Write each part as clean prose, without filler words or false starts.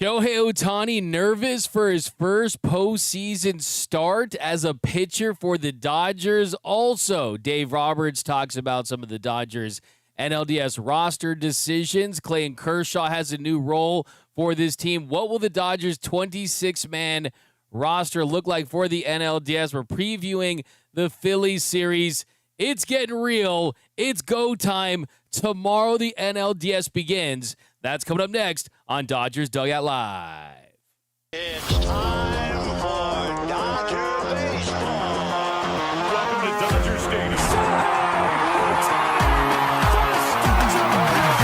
Shohei Ohtani nervous for his first postseason start as a pitcher for the Dodgers. Also, Dave Roberts talks about some of the Dodgers NLDS roster decisions. Clayton Kershaw has a new role for this team. What will the Dodgers 26-man roster look like for the NLDS? We're previewing the Phillies series. It's getting real. It's go time. Tomorrow the NLDS begins. That's coming up next on Dodgers Dugout Live. It's time for Dodger baseball. Welcome to Dodger Stadium.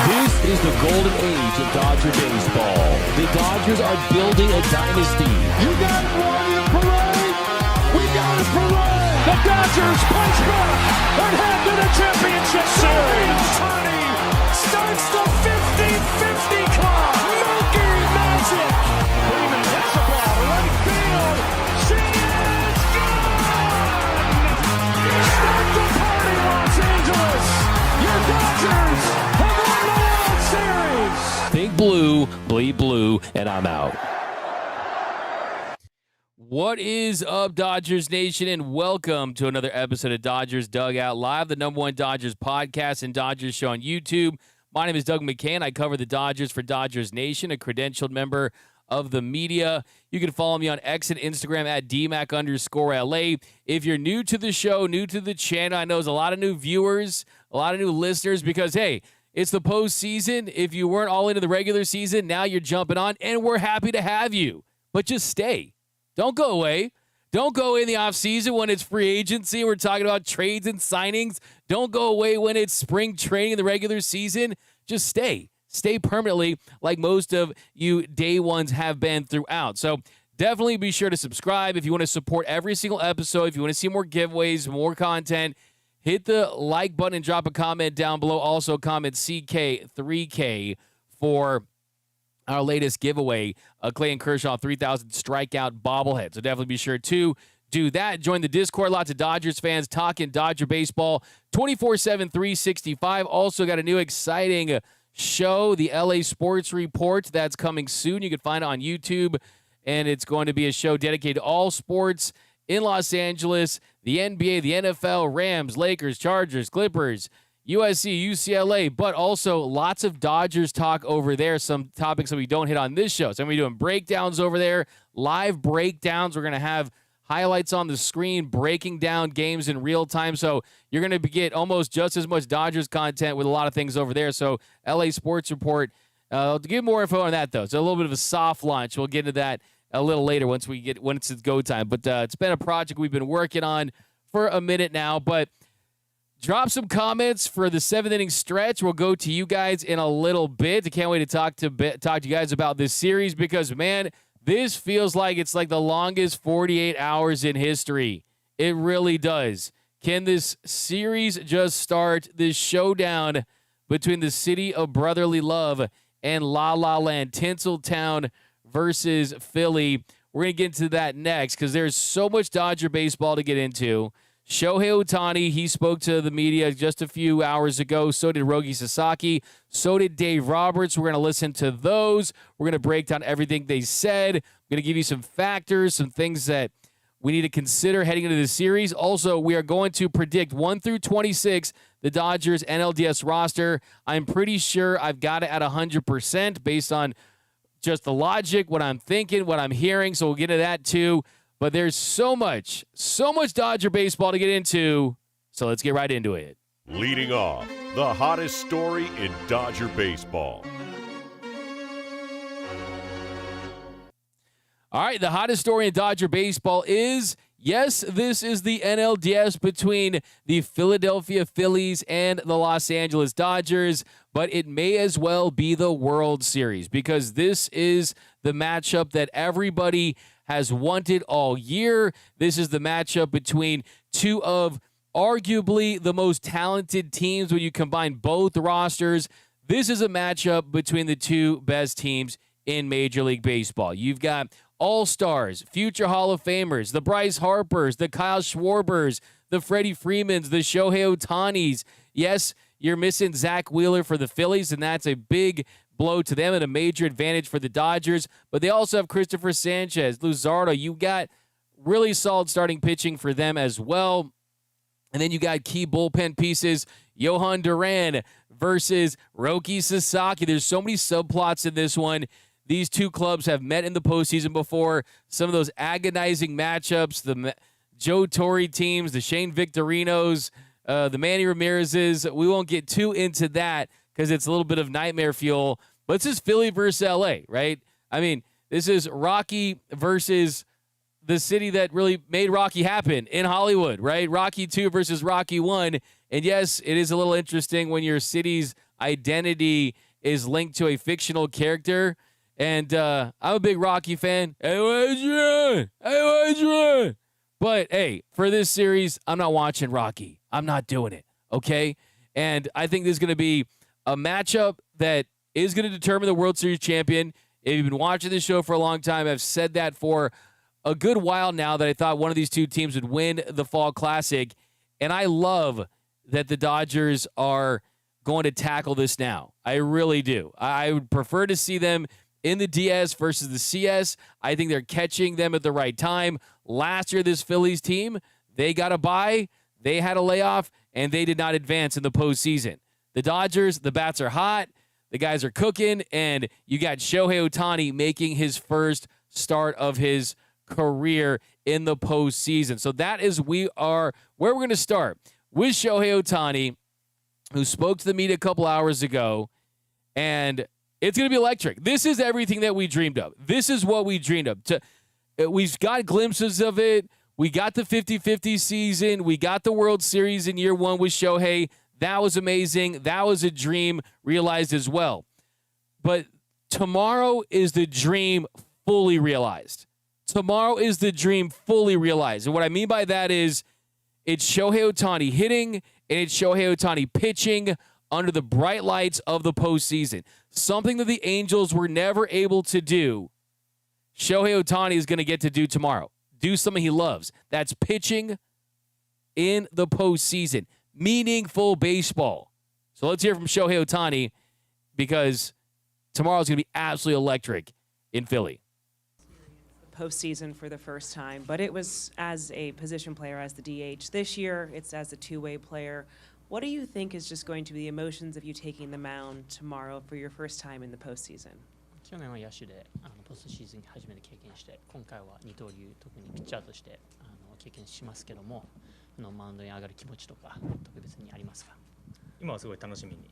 This is the golden age of Dodger baseball. The Dodgers are building a dynasty. You got it, Warrior Parade! We got it, Parade! The Dodgers punch back and head to the championship series! Ohtani starts the 50-50 club. Monkey Magic! Freeman hits the ball to right field. She is gone. Start the party, Los Angeles! Your Dodgers have won the World Series! Think blue, bleed blue, and I'm out. What is up, Dodgers Nation, and welcome to another episode of Dodgers Dugout Live, the #1 Dodgers podcast and Dodgers show on YouTube. My name is Doug McKain. I cover the Dodgers for Dodgers Nation, a credentialed member of the media. You can follow me on X and Instagram at DMAC_LA. If you're new to the show, new to the channel, I know there's a lot of new viewers, a lot of new listeners because, hey, it's the postseason. If you weren't all into the regular season, now you're jumping on, and we're happy to have you. But just stay. Don't go away. Don't go in the offseason when it's free agency. We're talking about trades and signings. Don't go away when it's spring training in the regular season. Just stay. Stay permanently like most of you day ones have been throughout. So definitely be sure to subscribe if you want to support every single episode. If you want to see more giveaways, more content, hit the like button and drop a comment down below. Also comment CK3K for our latest giveaway, Clayton Kershaw 3,000 strikeout bobblehead. So definitely be sure to do that. Join the Discord. Lots of Dodgers fans talking Dodger baseball 24/7, 365. Also got a new exciting show, the LA Sports Report, that's coming soon. You can find it on YouTube, and it's going to be a show dedicated to all sports in Los Angeles, the NBA, the NFL, Rams, Lakers, Chargers, Clippers, USC, UCLA, but also lots of Dodgers talk over there, some topics that we don't hit on this show. So I'm going to be doing breakdowns over there, live breakdowns. We're going to have highlights on the screen, breaking down games in real time. So you're going to get almost just as much Dodgers content with a lot of things over there. So LA Sports Report, I'll give more info on that, though. It's a little bit of a soft launch. We'll get into that a little later once it's go time. But it's been a project we've been working on for a minute now, but drop some comments for the 7th inning stretch. We'll go to you guys in a little bit. I can't wait to talk to you guys about this series because, man, this feels like it's like the longest 48 hours in history. It really does. Can this series just start, this showdown between the city of brotherly love and La La Land, Tinseltown versus Philly? We're going to get into that next because there's so much Dodger baseball to get into. Shohei Ohtani, he spoke to the media just a few hours ago. So did Rogi Sasaki. So did Dave Roberts. We're going to listen to those. We're going to break down everything they said. I'm going to give you some factors, some things that we need to consider heading into the series. Also, we are going to predict 1 through 26, the Dodgers NLDS roster. I'm pretty sure I've got it at 100% based on just the logic, what I'm thinking, what I'm hearing. So we'll get to that too. But there's so much Dodger baseball to get into, so let's get right into it. Leading off, the hottest story in Dodger baseball. All right, the hottest story in Dodger baseball is, yes, this is the NLDS between the Philadelphia Phillies and the Los Angeles Dodgers, but it may as well be the World Series because this is the matchup that everybody has wanted all year. This is the matchup between two of arguably the most talented teams when you combine both rosters. This is a matchup between the two best teams in Major League Baseball. You've got all-stars, future Hall of Famers, the Bryce Harpers, the Kyle Schwarbers, the Freddie Freemans, the Shohei Ohtanis. Yes, you're missing Zach Wheeler for the Phillies, and that's a big blow to them and a major advantage for the Dodgers. But they also have Christopher Sanchez, Luzardo. You got really solid starting pitching for them as well. And then you got key bullpen pieces, Johan Duran versus Roki Sasaki. There's so many subplots in this one. These two clubs have met in the postseason before. Some of those agonizing matchups, the Joe Torre teams, the Shane Victorinos, the Manny Ramirez's. We won't get too into that because it's a little bit of nightmare fuel. But this is Philly versus LA, right? I mean, this is Rocky versus the city that really made Rocky happen in Hollywood, right? Rocky 2 versus Rocky 1. And yes, it is a little interesting when your city's identity is linked to a fictional character. And I'm a big Rocky fan. Hey, Adrian! Hey, Adrian! But, hey, for this series, I'm not watching Rocky. I'm not doing it, okay? And I think this is going to be a matchup that is going to determine the World Series champion. If you've been watching this show for a long time, I've said that for a good while now that I thought one of these two teams would win the Fall Classic. And I love that the Dodgers are going to tackle this now. I really do. I would prefer to see them in the DS versus the CS. I think they're catching them at the right time. Last year, this Phillies team, they got a bye, they had a layoff, and they did not advance in the postseason. The Dodgers, the bats are hot, the guys are cooking, and you got Shohei Ohtani making his first start of his career in the postseason. So that is where we're going to start with Shohei Ohtani, who spoke to the media a couple hours ago, and it's going to be electric. This is everything that we dreamed of. This is what we dreamed of. We've got glimpses of it. We got the 50-50 season. We got the World Series in year one with Shohei. That was amazing. That was a dream realized as well. But tomorrow is the dream fully realized. Tomorrow is the dream fully realized. And what I mean by that is it's Shohei Ohtani hitting and it's Shohei Ohtani pitching under the bright lights of the postseason. Something that the Angels were never able to do, Shohei Ohtani is going to get to do tomorrow. Do something he loves. That's pitching in the postseason. Meaningful baseball. So let's hear from Shohei Ohtani because tomorrow is going to be absolutely electric in Philly. Postseason for the first time, but it was as a position player, as the DH. This year, it's as a two-way player. What do you think is just going to be the emotions of you taking the mound tomorrow for your first time in the postseason? 去年は野手でポストシーズンに初めて経験して、今回は二刀流、特にピッチャーとして経験しますけども、マウンドに上がる気持ちとか特別にありますか？今はすごい楽しみに、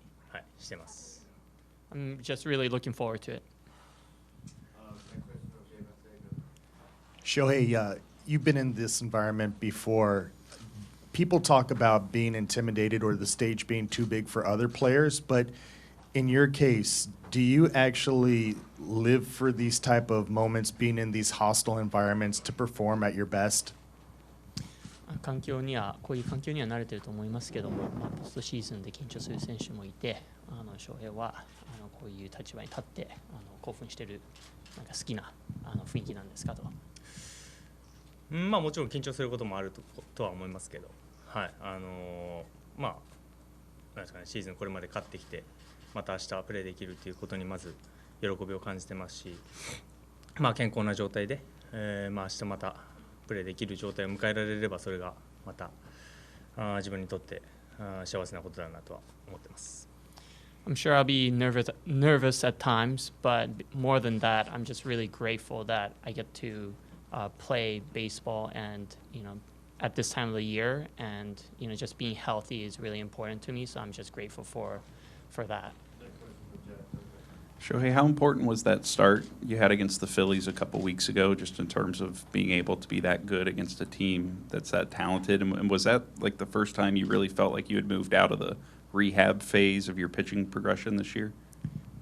してます。I'm just really looking forward to it. Shohei, you've been in this environment before. People talk about being intimidated or the stage being too big for other players, but in your case, do you actually live for these type of moments, being in these hostile environments to perform at your best? こういう環境には慣れてると思いますけども、ポストシーズンで緊張する選手もいて、翔平はこういう立場に立って興奮してるなんか好きな雰囲気なんですかと。もちろん緊張することもあるとは思いますけど、なんですかね、シーズンこれまで勝ってきて、また明日プレーできるということにまず喜びを感じてますし、健康な状態で、明日またプレーできる状態を迎えられればそれがまた自分にとって幸せなことだなとは思ってます。I'm sure I'll be nervous at times, but more than that, I'm just really grateful that I get to play baseball and, at this time of the year, and, just being healthy is really important to me, so I'm just grateful for that. Shohei, how important was that start you had against the Phillies a couple weeks ago, just in terms of being able to be that good against a team that's that talented? And was that like the first time you really felt like you had moved out of the rehab phase of your pitching progression this year?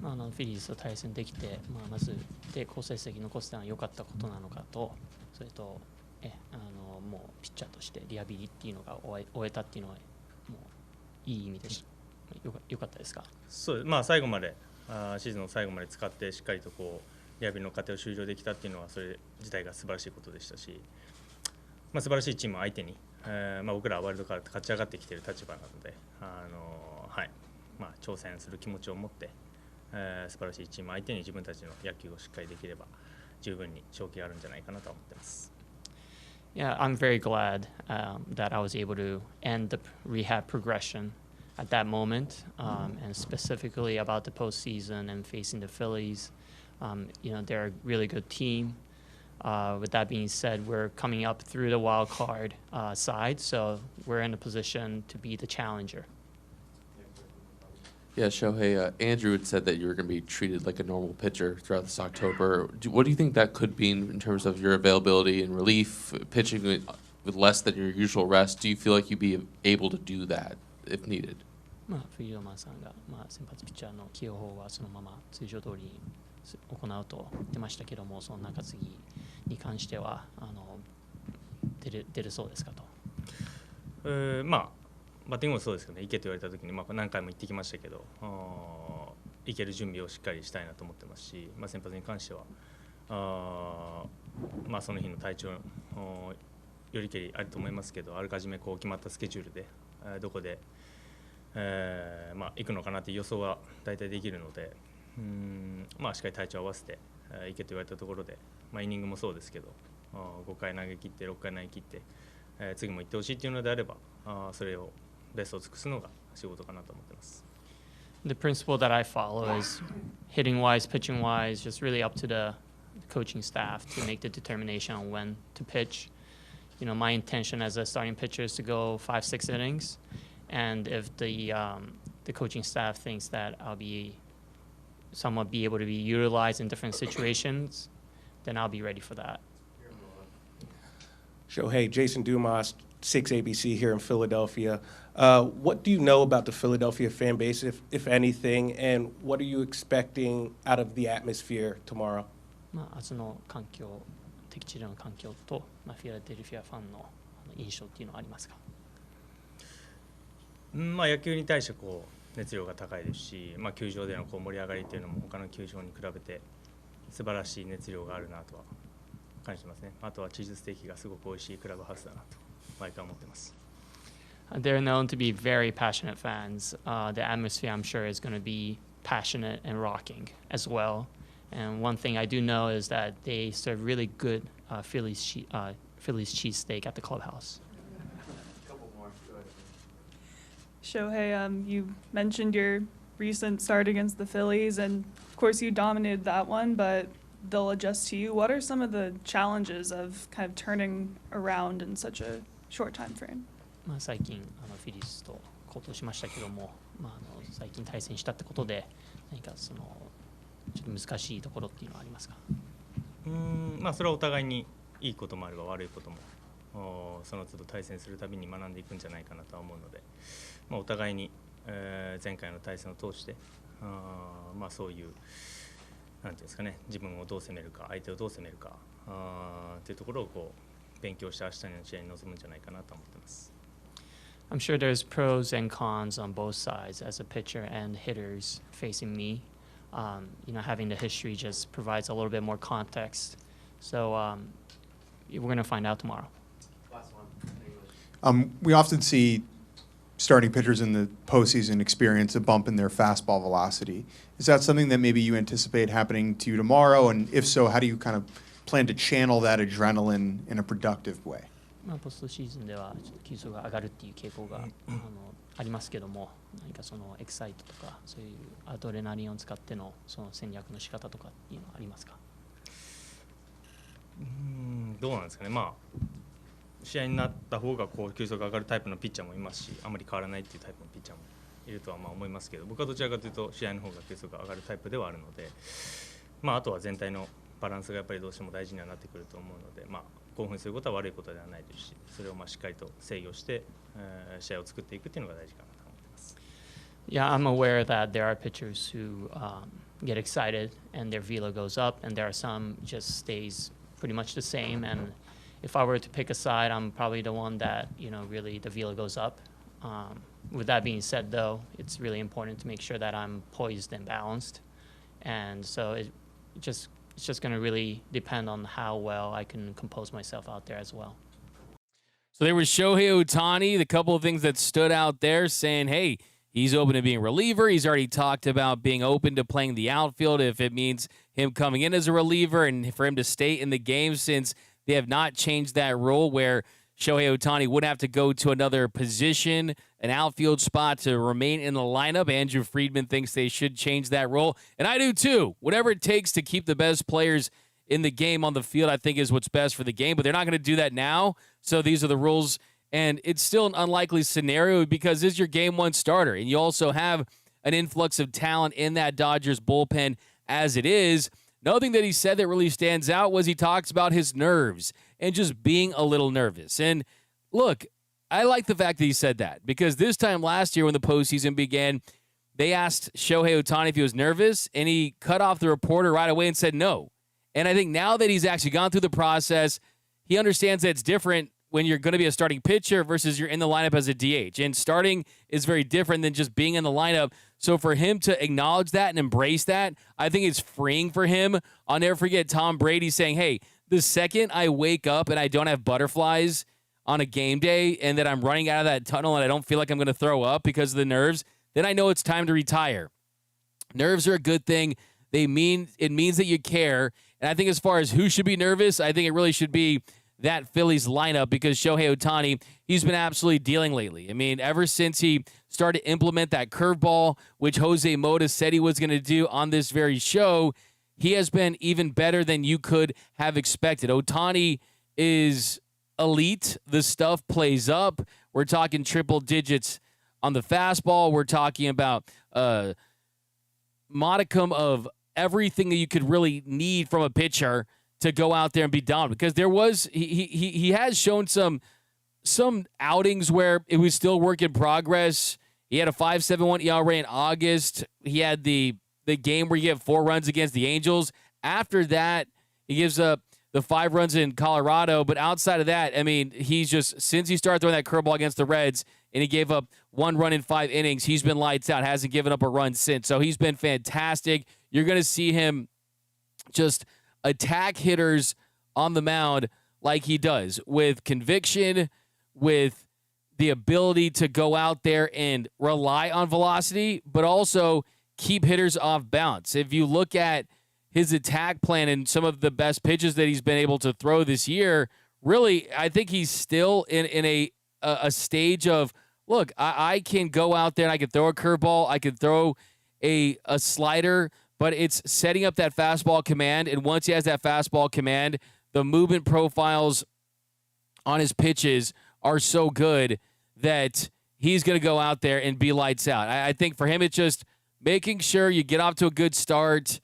フィリーズと対戦できて、まず好成績残せたのは良かったことなのかと、それともうピッチャーとしてリハビリっていうのが終えたっていうのはもういい意味で良かったですか？そう、最後までシーズンの最後まで使ってしっかりとリハビリの過程を終了できたっていうのはそれ自体が素晴らしいことでしたし、素晴らしいチームを相手に、僕らはワイルドカードで勝ち上がってきている立場なので、挑戦する気持ちを持って、素晴らしいチーム相手に自分たちの野球をしっかりできれば十分に勝機があるんじゃないかなと思ってます。Yeah, I'm very glad that I was able to end the rehab progression at that moment, and specifically about the postseason and facing the Phillies. They're a really good team. With that being said, we're coming up through the wild card side, so we're in a position to be the challenger. Yeah, Shohei, Andrew had said that you were going to be treated like a normal pitcher throughout this October. What do you think that could mean in terms of your availability and relief, pitching with less than your usual rest? Do you feel like you'd be able to do that if needed? フィールドマンさんが、先発ピッチャーの起用法はそのまま通常通りに行うと言ってましたけども、その中継ぎに関しては出るそうですかと。バッティングもそうですけどね、行けと言われたときに、何回も行ってきましたけど、行ける準備をしっかりしたいなと思ってますし、先発に関しては、その日の体調よりけりあると思いますけど、あらかじめ決まったスケジュールで、どこで、行くのかなという予想は大体できるので、しっかり体調を合わせて、行けと言われたところで、イニングもそうですけど、5回投げ切って、6回投げ切って、次も行ってほしいというのであれば、それをベストを尽くすのが仕事かなと思ってます。The principle that I follow is hitting wise, pitching wise, just really up to the coaching staff to make the determination on when to pitch. My intention as a starting pitcher is to go 5-6 innings, and if the coaching staff thinks that I'll be somewhat be able to be utilized in different situations, then I'll be ready for that. Shohei, Jason Dumas, 6 ABC here in Philadelphia. What do you know about the Philadelphia fan base, if anything, and what are you expecting out of the atmosphere tomorrow? 明日の環境、敵地での環境と、フィラデルフィアファンの印象っていうのはありますか？野球に対して熱量が高いですし、球場での盛り上がりというのも他の球場に比べて素晴らしい熱量があるなとは感じてますね。あとはチーズステーキがすごく美味しいクラブハウスだなと毎回思ってます。They're known to be very passionate fans. The atmosphere, I'm sure, is going to be passionate and rocking as well. And one thing I do know is that they serve really good Phillies cheesesteak at the clubhouse. Shohei, you mentioned your recent start against the Phillies, and of course you dominated that one, but they'll adjust to you. What are some of the challenges of kind of turning around in such a short time frame? 最近フィリーズと好投しましたけども、最近対戦したってことで何かちょっと難しいところっていうのはありますか？それはお互いにいいこともあれば悪いこともその都度対戦するたびに学んでいくんじゃないかなとは思うので、お互いに、前回の対戦を通してそういうなんていうんですかね、自分をどう攻めるか相手をどう攻めるかというところを勉強して明日の試合に臨むんじゃないかなと思ってます。I'm sure there's pros and cons on both sides as a pitcher and hitters facing me. Having the history just provides a little bit more context. So we're going to find out tomorrow. We often see starting pitchers in the postseason experience a bump in their fastball velocity. Is that something that maybe you anticipate happening to you tomorrow? And if so, how do you kind of plan to channel that adrenaline in a productive way? ポストシーズンではちょっと球速が上がるっていう傾向がありますけども、何かそのエキサイトとかそういうアドレナリンを使ってのその戦略の仕方とかっていうのはありますか？どうなんですかね。試合になった方が球速が上がるタイプのピッチャーもいますし、あまり変わらないっていうタイプのピッチャーもいるとは思いますけど、僕はどちらかというと試合の方が球速が上がるタイプではあるので、あとは全体のバランスがやっぱりどうしても大事にはなってくると思うので、興奮することは悪いことではないですし、それをしっかりと制御して、試合を作っていくっていうのが大事かなと思ってます。Yeah, I'm aware that there are pitchers who get excited and their velo goes up, and there are some just stays pretty much the same. And if I were to pick a side, I'm probably the one that really the velo goes up. With that being said, though, it's really important to make sure that I'm poised and balanced, and so it's just going to really depend on how well I can compose myself out there as well. So there was Shohei Ohtani, the couple of things that stood out there saying, hey, he's open to being a reliever. He's already talked about being open to playing the outfield if it means him coming in as a reliever and for him to stay in the game, since they have not changed that rule where Shohei Ohtani would have to go to another position, an outfield spot, to remain in the lineup. Andrew Friedman thinks they should change that rule, and I do too. Whatever it takes to keep the best players in the game on the field, I think is what's best for the game, but they're not going to do that now, so these are the rules, and it's still an unlikely scenario because this is your game one starter, and you also have an influx of talent in that Dodgers bullpen as it is. Another thing that he said that really stands out was he talks about his nerves and just being a little nervous. And look, I like the fact that he said that because this time last year when the postseason began, they asked Shohei Ohtani if he was nervous, and he cut off the reporter right away and said no. And I think now that he's actually gone through the process, he understands that it's different when you're going to be a starting pitcher versus you're in the lineup as a DH. And starting is very different than just being in the lineup. So for him to acknowledge that and embrace that, I think it's freeing for him. I'll never forget Tom Brady saying, hey, the second I wake up and I don't have butterflies on a game day and that I'm running out of that tunnel and I don't feel like I'm going to throw up because of the nerves, then I know it's time to retire. Nerves are a good thing. It means that you care. And I think as far as who should be nervous, I think it really should be that Phillies lineup because Shohei Ohtani, he's been absolutely dealing lately. I mean, ever since he started to implement that curveball, which Jose Mota said he was going to do on this very show, he has been even better than you could have expected. Ohtani is elite. The stuff plays up. We're talking triple digits on the fastball. We're talking about modicum of everything that you could really need from a pitcher to go out there and be dominant, because there was he has shown some outings where it was still work in progress. He had a 5.71 ERA in August. He had the game where he had 4 runs against the Angels. After that, he gives up the 5 runs in Colorado. But outside of that, I mean, he's just, since he started throwing that curveball against the Reds and he gave up 1 run in 5 innings, he's been lights out, hasn't given up a run since. So he's been fantastic. You're going to see him just attack hitters on the mound like he does, with conviction, with the ability to go out there and rely on velocity, but also keep hitters off balance. If you look at his attack plan and some of the best pitches that he's been able to throw this year, really, I think he's still in a stage of, look, I can go out there and I can throw a curveball, I can throw a slider, but it's setting up that fastball command. And once he has that fastball command, the movement profiles on his pitches are so good that he's going to go out there and be lights out. I think for him, it's just making sure you get off to a good start,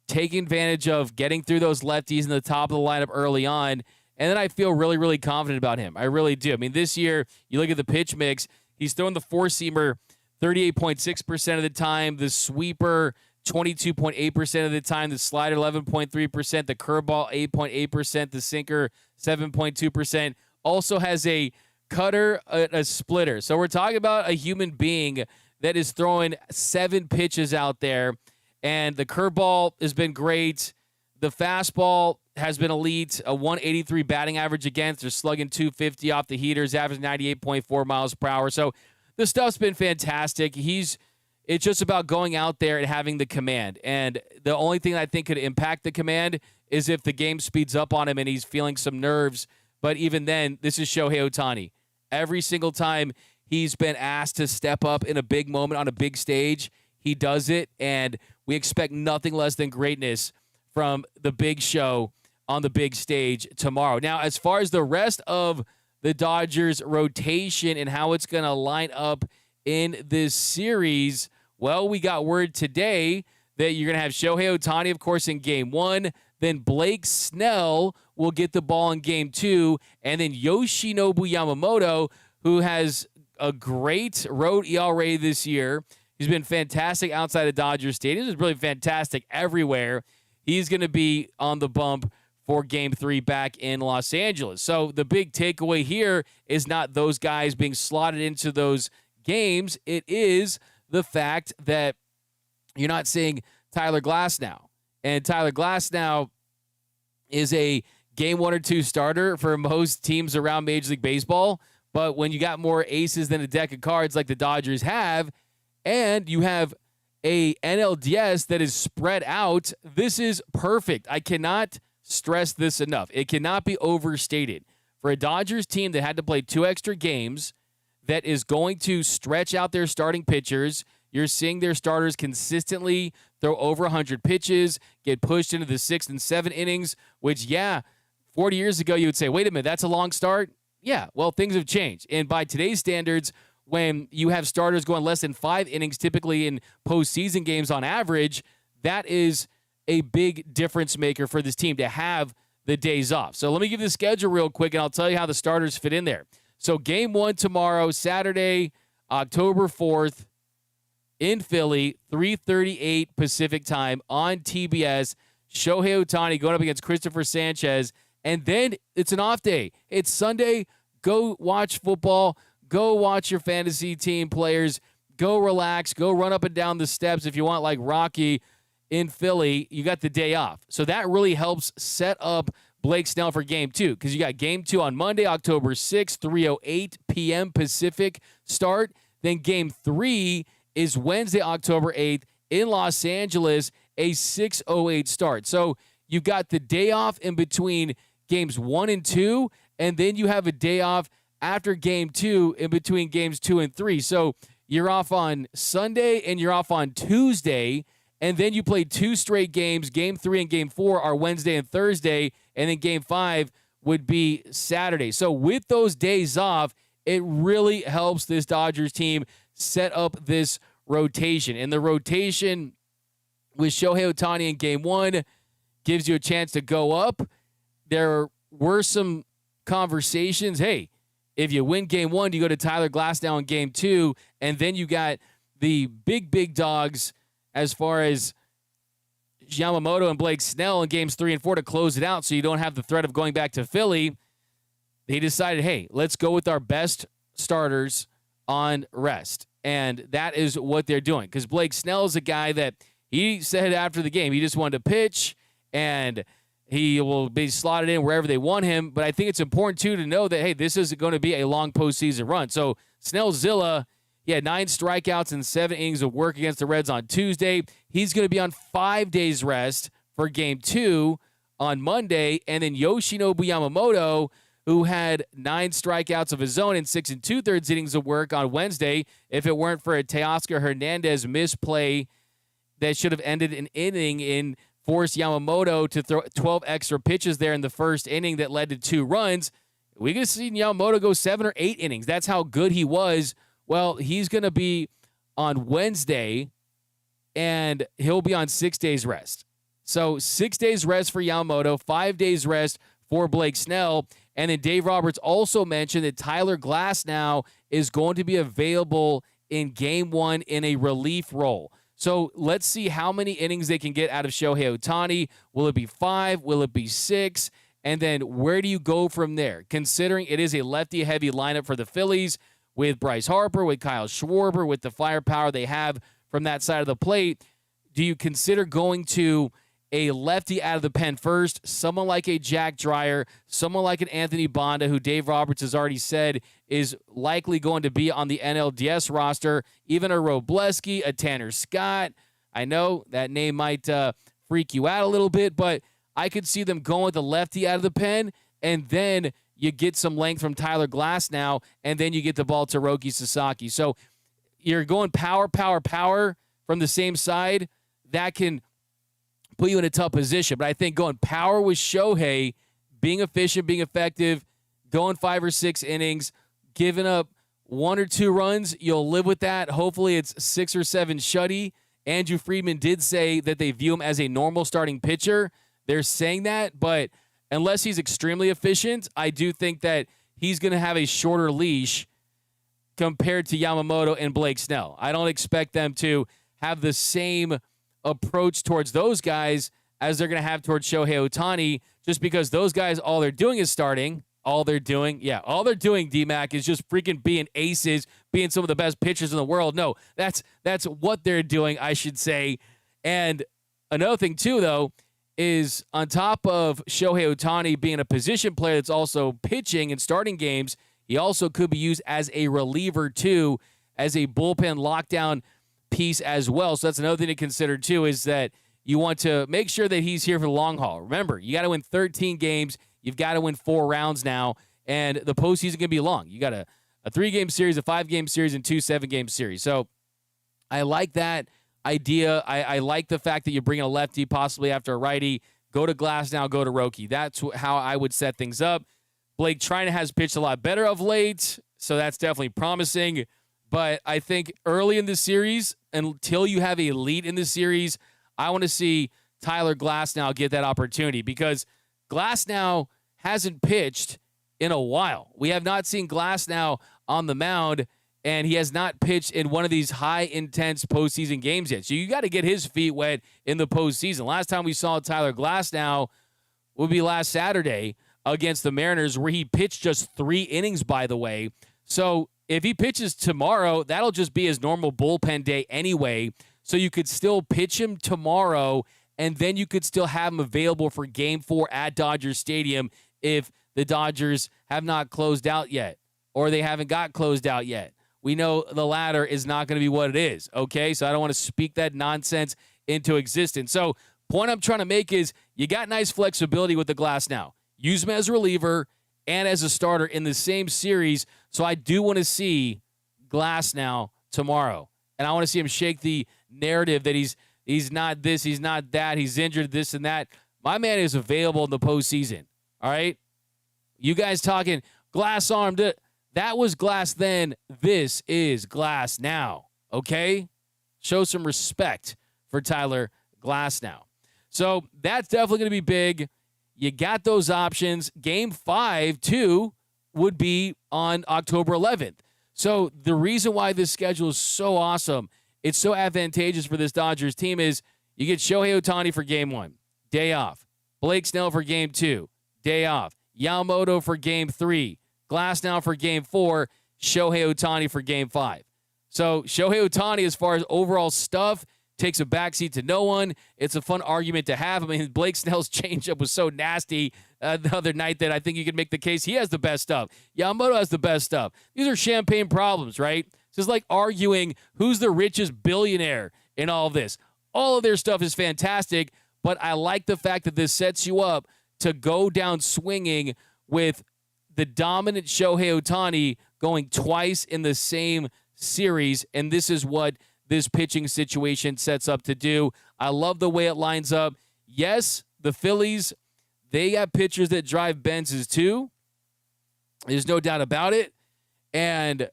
taking advantage of getting through those lefties in the top of the lineup early on. And then I feel really, really confident about him. I really do. I mean, this year, you look at the pitch mix, he's throwing the 4-seamer 38.6% of the time, the sweeper 22.8% of the time, the slider 11.3%, the curveball 8.8%, the sinker 7.2%. Also has a cutter, a splitter. So we're talking about a human being that is throwing 7 pitches out there, and the curveball has been great. The fastball has been elite, a 183 batting average against. They're slugging 250 off the heaters, average 98.4 miles per hour. So the stuff's been fantastic. It's just about going out there and having the command. And the only thing I think could impact the command is if the game speeds up on him and he's feeling some nerves. But even then, this is Shohei Ohtani. Every single time he's been asked to step up in a big moment on a big stage, he does it. And we expect nothing less than greatness from the big show on the big stage tomorrow. Now, as far as the rest of the Dodgers rotation and how it's going to line up in this series, well, we got word today that you're going to have Shohei Ohtani, of course, in Game 1. Then Blake Snell will get the ball in Game 2. And then Yoshinobu Yamamoto, who has a great road ERA this year. He's been fantastic outside of Dodger Stadium. He's really fantastic everywhere. He's going to be on the bump for Game 3 back in Los Angeles. So the big takeaway here is not those guys being slotted into those games. It is the fact that you're not seeing Tyler Glasnow. And Tyler Glasnow is a Game 1 or 2 starter for most teams around Major League Baseball. But when you got more aces than a deck of cards like the Dodgers have, and you have a NLDS that is spread out. This is perfect. I cannot stress this enough. It cannot be overstated. For a Dodgers team that had to play 2 extra games, that is going to stretch out their starting pitchers, you're seeing their starters consistently throw over 100 pitches, get pushed into the 6th and 7th innings, which, 40 years ago you would say, wait a minute, that's a long start? Yeah, well, things have changed. And by today's standards, when you have starters going less than 5 innings, typically in postseason games on average, that is a big difference maker for this team to have the days off. So let me give the schedule real quick, and I'll tell you how the starters fit in there. So game 1 tomorrow, Saturday, October 4th, in Philly, 3:38 Pacific time on TBS. Shohei Ohtani going up against Christopher Sanchez, and then it's an off day. It's Sunday. Go watch football. Go watch your fantasy team players. Go relax. Go run up and down the steps if you want, like Rocky in Philly. You got the day off. So that really helps set up Blake Snell for game 2, because you got game 2 on Monday, October 6th, 3:08 p.m. Pacific start. Then game 3 is Wednesday, October 8th in Los Angeles, a 6:08 start. So you've got the day off in between games 1 and 2, and then you have a day off after game 2 in between games 2 and 3. So you're off on Sunday and you're off on Tuesday, and then you play 2 straight games. Game 3 and game 4 are Wednesday and Thursday, and then game 5 would be Saturday. So with those days off, it really helps this Dodgers team set up this rotation. And the rotation with Shohei Ohtani in game 1 gives you a chance to go up. There were some conversations. Hey, if you win game 1, you go to Tyler Glasnow in game 2, and then you got the big dogs as far as Yamamoto and Blake Snell in games 3 and 4 to close it out, so you don't have the threat of going back to Philly. They decided, hey, let's go with our best starters on rest. And that is what they're doing. Because Blake Snell is a guy that he said after the game, he just wanted to pitch, and he will be slotted in wherever they want him. But I think it's important, too, to know that, hey, this is going to be a long postseason run. So Snellzilla, he had 9 strikeouts and 7 innings of work against the Reds on Tuesday. He's going to be on 5 days rest for game 2 on Monday. And then Yoshinobu Yamamoto, who had 9 strikeouts of his own and 6 2/3 innings of work on Wednesday. If it weren't for a Teoscar Hernandez misplay that should have ended an inning and forced Yamamoto to throw 12 extra pitches there in the first inning that led to 2 runs, we could have seen Yamamoto go 7 or 8 innings. That's how good he was. Well, he's going to be on Wednesday, and he'll be on 6 days rest. So 6 days rest for Yamamoto, 5 days rest for Blake Snell. And then Dave Roberts also mentioned that Tyler Glasnow is going to be available in game 1 in a relief role. So let's see how many innings they can get out of Shohei Ohtani. Will it be 5? Will it be 6? And then where do you go from there? Considering it is a lefty-heavy lineup for the Phillies with Bryce Harper, with Kyle Schwarber, with the firepower they have from that side of the plate, do you consider going to a lefty out of the pen first, someone like a Jack Dreyer, someone like an Anthony Bonda, who Dave Roberts has already said is likely going to be on the NLDS roster, even a Robleski, a Tanner Scott? I know that name might freak you out a little bit, but I could see them going with the lefty out of the pen, and then you get some length from Tyler Glasnow, and then you get the ball to Roki Sasaki. So you're going power from the same side. That can put you in a tough position. But I think going power with Shohei, being efficient, being effective, going 5 or 6 innings, giving up 1 or 2 runs, you'll live with that. Hopefully it's 6 or 7 shutty. Andrew Friedman did say that they view him as a normal starting pitcher. They're saying that, but unless he's extremely efficient, I do think that he's going to have a shorter leash compared to Yamamoto and Blake Snell. I don't expect them to have the same approach towards those guys as they're going to have towards Shohei Ohtani, just because those guys, all they're doing is starting. All they're doing, D-Mac, is just freaking being aces, being some of the best pitchers in the world. No, that's what they're doing, I should say. And another thing, too, though, is on top of Shohei Ohtani being a position player that's also pitching and starting games, he also could be used as a reliever, too, as a bullpen lockdown piece as well. So that's another thing to consider too, is that you want to make sure that he's here for the long haul. Remember, you got to win 13 games. You've got to win 4 rounds now, and the postseason can be long. You got a 3-game series, a 5-game series, and 2 7-game series. So I like that idea. I like the fact that you're bringing a lefty, possibly after a righty. Go to Glasnow, go to Roki. That's how I would set things up. Blake Trina has pitched a lot better of late, so that's definitely promising. But I think early in the series, until you have a lead in the series, I want to see Tyler Glasnow get that opportunity, because Glasnow hasn't pitched in a while. We have not seen Glasnow on the mound, and he has not pitched in one of these high-intense postseason games yet. So you got to get his feet wet in the postseason. Last time we saw Tyler Glasnow would be last Saturday against the Mariners, where he pitched just 3 innings, by the way. So if he pitches tomorrow, that'll just be his normal bullpen day anyway. So you could still pitch him tomorrow, and then you could still have him available for Game 4 at Dodger Stadium if the Dodgers have not closed out yet, or they haven't got closed out yet. We know the latter is not going to be what it is, okay? So I don't want to speak that nonsense into existence. So point I'm trying to make is you got nice flexibility with the Glasnow. Use him as a reliever and as a starter in the same series. So I do want to see Glasnow tomorrow. And I want to see him shake the narrative that he's not this, he's not that, he's injured, this and that. My man is available in the postseason, all right? You guys talking glass armed, that was glass then, this is glass now, okay? Show some respect for Tyler Glasnow. So that's definitely going to be big. You got those options. Game 5, too, would be on October 11th. So the reason why this schedule is so awesome, it's so advantageous for this Dodgers team, is you get Shohei Ohtani for Game 1, day off. Blake Snell for Game 2, day off. Yamamoto for Game 3. Glasnow for Game 4. Shohei Ohtani for Game 5. So Shohei Ohtani, as far as overall stuff, takes a backseat to no one. It's a fun argument to have. I mean, Blake Snell's changeup was so nasty the other night that I think you can make the case he has the best stuff. Yamamoto has the best stuff. These are champagne problems, right? It's just like arguing who's the richest billionaire in all of this. All of their stuff is fantastic, but I like the fact that this sets you up to go down swinging with the dominant Shohei Ohtani going twice in the same series, and this is what this pitching situation sets up to do. I love the way it lines up. Yes, the Phillies, they got pitchers that drive Benzes too. There's no doubt about it. And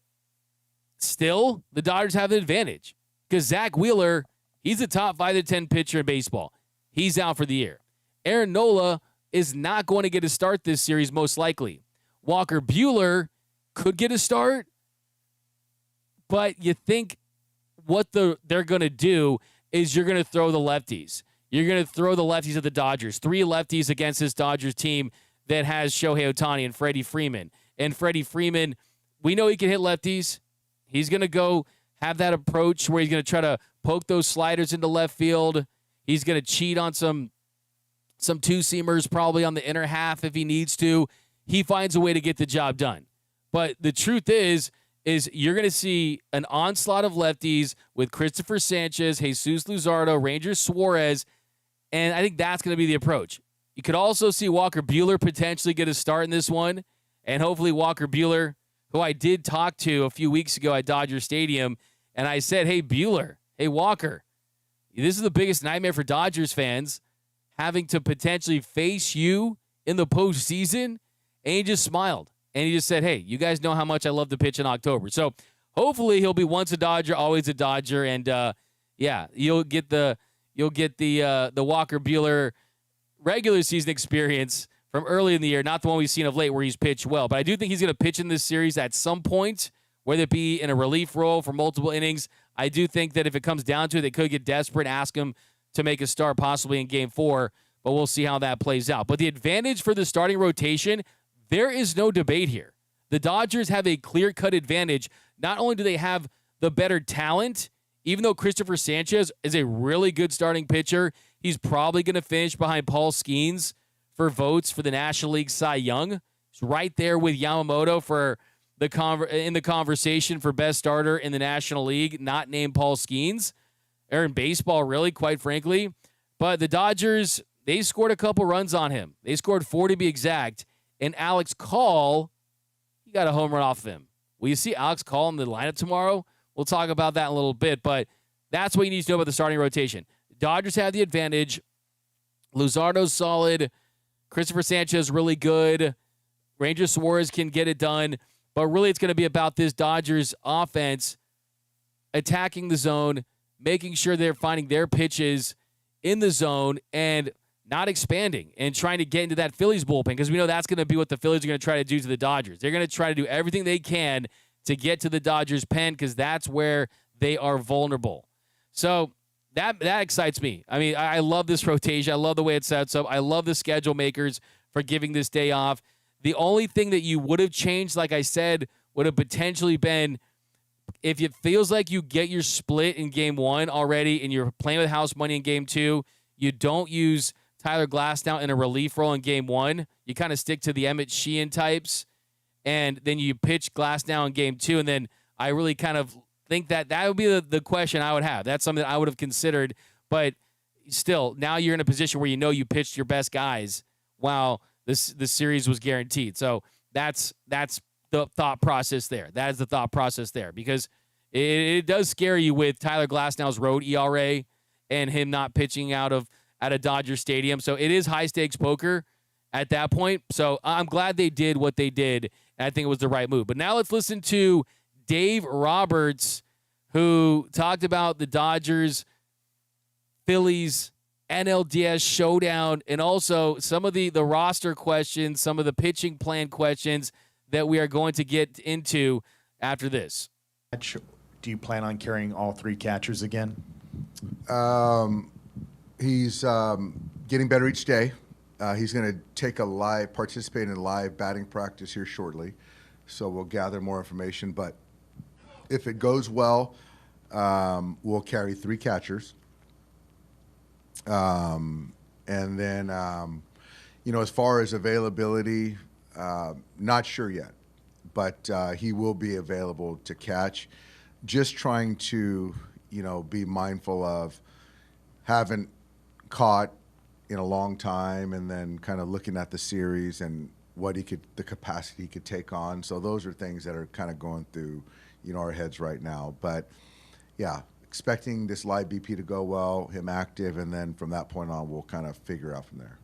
still, the Dodgers have an advantage because Zach Wheeler, he's a top 5 to 10 pitcher in baseball. He's out for the year. Aaron Nola is not going to get a start this series, most likely. Walker Buehler could get a start, but you think what they're going to do is you're going to throw the lefties. You're going to throw the lefties at the Dodgers. 3 lefties against this Dodgers team that has Shohei Ohtani and Freddie Freeman. And Freddie Freeman, we know he can hit lefties. He's going to go have that approach where he's going to try to poke those sliders into left field. He's going to cheat on some two-seamers probably on the inner half if he needs to. He finds a way to get the job done. But the truth is you're going to see an onslaught of lefties with Christopher Sanchez, Jesus Luzardo, Ranger Suarez, and I think that's going to be the approach. You could also see Walker Buehler potentially get a start in this one, and hopefully Walker Buehler, who I did talk to a few weeks ago at Dodger Stadium, and I said, hey, Buehler, hey, Walker, this is the biggest nightmare for Dodgers fans, having to potentially face you in the postseason, and he just smiled. And he just said, hey, you guys know how much I love to pitch in October. So hopefully he'll be once a Dodger, always a Dodger. And, you'll get the Walker Buehler regular season experience from early in the year, not the one we've seen of late where he's pitched well. But I do think he's going to pitch in this series at some point, whether it be in a relief role for multiple innings. I do think that if it comes down to it, they could get desperate, ask him to make a start possibly in Game 4. But we'll see how that plays out. But the advantage for the starting rotation, there is no debate here. The Dodgers have a clear-cut advantage. Not only do they have the better talent, even though Christopher Sanchez is a really good starting pitcher, he's probably going to finish behind Paul Skeens for votes for the National League Cy Young. He's right there with Yamamoto for in the conversation for best starter in the National League, not named Paul Skeens, or in baseball, really, quite frankly. But the Dodgers, they scored a couple runs on him. They scored 4 to be exact. And Alex Call, he got a home run off of him. Will you see Alex Call in the lineup tomorrow? We'll talk about that in a little bit, but that's what you need to know about the starting rotation. Dodgers have the advantage. Luzardo's solid. Christopher Sanchez really good. Ranger Suarez can get it done. But really, it's going to be about this Dodgers offense attacking the zone, making sure they're finding their pitches in the zone and not expanding and trying to get into that Phillies bullpen, because we know that's going to be what the Phillies are going to try to do to the Dodgers. They're going to try to do everything they can to get to the Dodgers pen, because that's where they are vulnerable. So that excites me. I mean, I love this rotation. I love the way it sets up. I love the schedule makers for giving this day off. The only thing that you would have changed, like I said, would have potentially been if it feels like you get your split in game 1 already and you're playing with house money in game 2, you don't use Tyler Glasnow in a relief role in game 1. You kind of stick to the Emmet Sheehan types, and then you pitch Glasnow in game 2, and then I really kind of think that would be the question I would have. That's something that I would have considered, but still, now you're in a position where you know you pitched your best guys while the series was guaranteed. So that's the thought process there. That is the thought process there, because it does scare you with Tyler Glasnow's road ERA and him not pitching at a Dodger Stadium. So it is high-stakes poker at that point. So I'm glad they did what they did, and I think it was the right move. But now let's listen to Dave Roberts, who talked about the Dodgers, Phillies, NLDS showdown, and also some of the roster questions, some of the pitching plan questions that we are going to get into after this. Do you plan on carrying all 3 catchers again? He's getting better each day. He's going to participate in live batting practice here shortly, so we'll gather more information. But if it goes well, we'll carry 3 catchers. And then, as far as availability, not sure yet, but he will be available to catch. Just trying to, be mindful of haven't caught in a long time, and then kind of looking at the series and the capacity he could take on. So those are things that are kind of going through, our heads right now. But yeah, expecting this live BP to go well, him active, and then from that point on, we'll kind of figure out from there.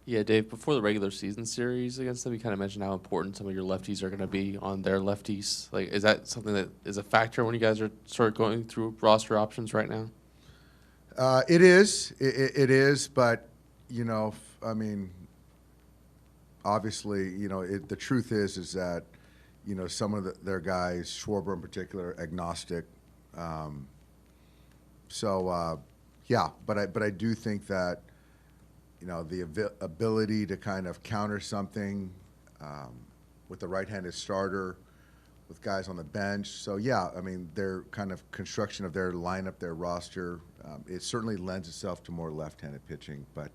Yeah, Dave, before the regular season series against them, you kind of mentioned how important some of your lefties are going to be on their lefties. Like, is that something that is a factor when you guys are sort of going through roster options right now? It is. It is, but, obviously, the truth is that, some of their guys, Schwarber in particular, agnostic. Yeah, but I do think that, the ability to kind of counter something with the right-handed starter, with guys on the bench. So, yeah, their kind of construction of their lineup, their roster, it certainly lends itself to more left-handed pitching. But,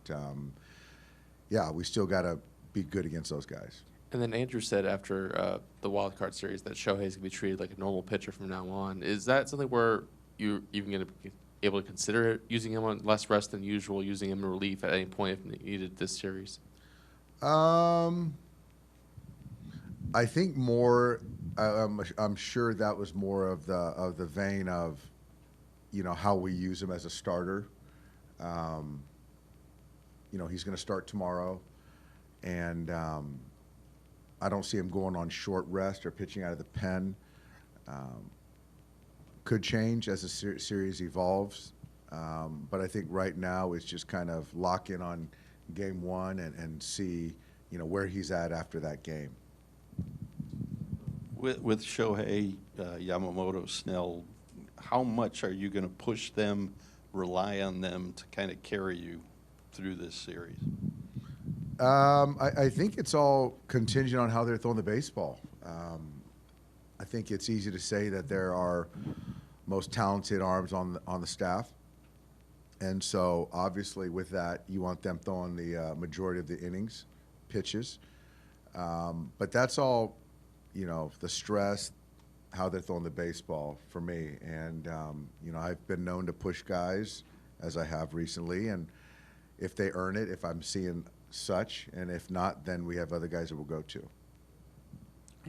yeah, we still got to be good against those guys. And then Andrew said after the wild card series that Shohei's going to be treated like a normal pitcher from now on. Is that something where you're even going to be able to consider using him on less rest than usual, using him in relief at any point if needed this series? I think more. I'm sure that was more of the vein of, how we use him as a starter. He's going to start tomorrow, and I don't see him going on short rest or pitching out of the pen. Could change as the series evolves, but I think right now it's just kind of lock in on game 1 and see, where he's at after that game. With Shohei, Yamamoto, Snell, how much are you going to push them, rely on them to kind of carry you through this series? I think it's all contingent on how they're throwing the baseball. I think it's easy to say that there are most talented arms on the staff, And so obviously with that, you want them throwing the majority of the innings, pitches. But that's all, the stress, how they're throwing the baseball for me. And, I've been known to push guys, as I have recently. And if they earn it, if I'm seeing such, and if not, then we have other guys that we'll go to.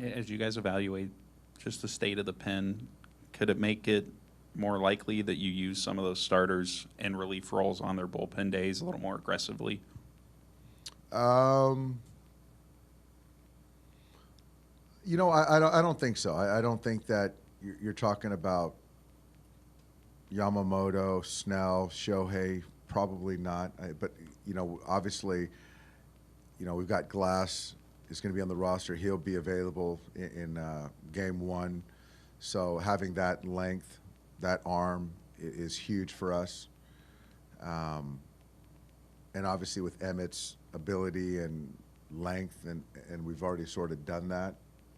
As you guys evaluate just the state of the pen, could it make it more likely that you use some of those starters in relief roles on their bullpen days a little more aggressively? I don't think so. I don't think that you're talking about Yamamoto, Snell, Shohei. Probably not. But obviously, we've got Glass is going to be on the roster. He'll be available in game one. So having that length, that arm is huge for us. And obviously with Emmett's ability and length, and we've already sort of done that.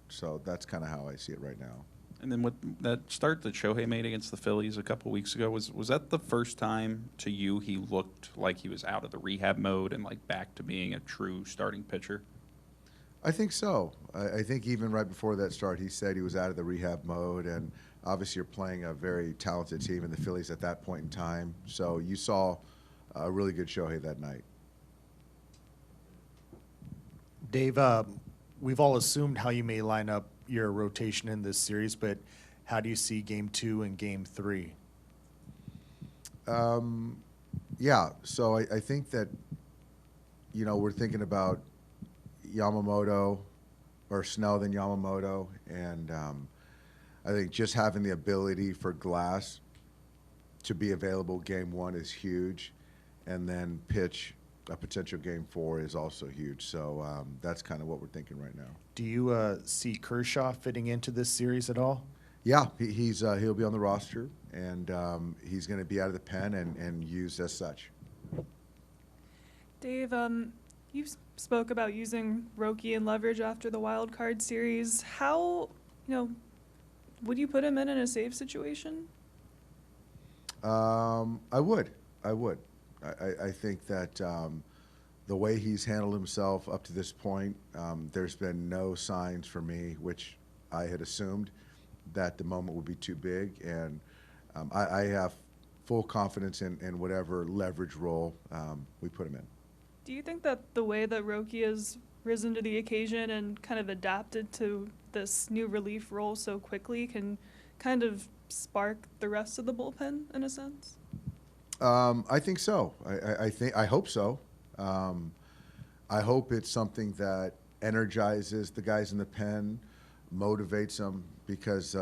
So that's kind of how I see it right now. And then with that start that Shohei made against the Phillies a couple weeks ago, was that the first time to you he looked like he was out of the rehab mode and like back to being a true starting pitcher? I think so. I think even right before that start, he said he was out of the rehab mode, and obviously you're playing a very talented team in the Phillies at that point in time. So you saw a really good Shohei that night. Dave, we've all assumed how you may line up your rotation in this series, but how do you see Game 2 and Game 3? Yeah, so I think that, we're thinking about Yamamoto or Snell than Yamamoto, and I think just having the ability for Glass to be available Game 1 is huge, and then pitch a potential Game 4 is also huge. So that's kind of what we're thinking right now. Do you see Kershaw fitting into this series at all? Yeah, he'll be on the roster, and he's going to be out of the pen and used as such. Dave, you spoke about using Roki and leverage after the wild card series. How, would you put him in a safe situation? I would. I think that the way he's handled himself up to this point, there's been no signs for me, which I had assumed, that the moment would be too big. And I have full confidence in whatever leverage role we put him in. Do you think that the way that Roki has risen to the occasion and kind of adapted to this new relief role so quickly can kind of spark the rest of the bullpen in a sense? I think so. I hope so. I hope it's something that energizes the guys in the pen, motivates them, because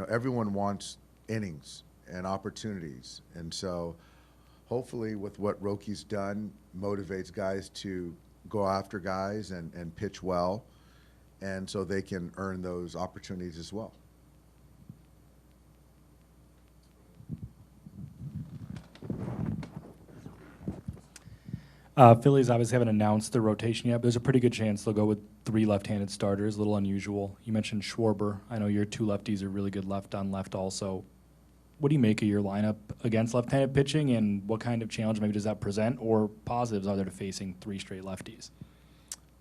everyone wants innings and opportunities, and so hopefully with what Roki's done, motivates guys to go after guys and pitch well, and so they can earn those opportunities as well. Phillies obviously haven't announced their rotation yet, but there's a pretty good chance they'll go with 3 left-handed starters, a little unusual. You mentioned Schwarber. I know your 2 lefties are really good left on left also. What do you make of your lineup against left-handed pitching, and what kind of challenge maybe does that present, or positives are there to facing 3 straight lefties?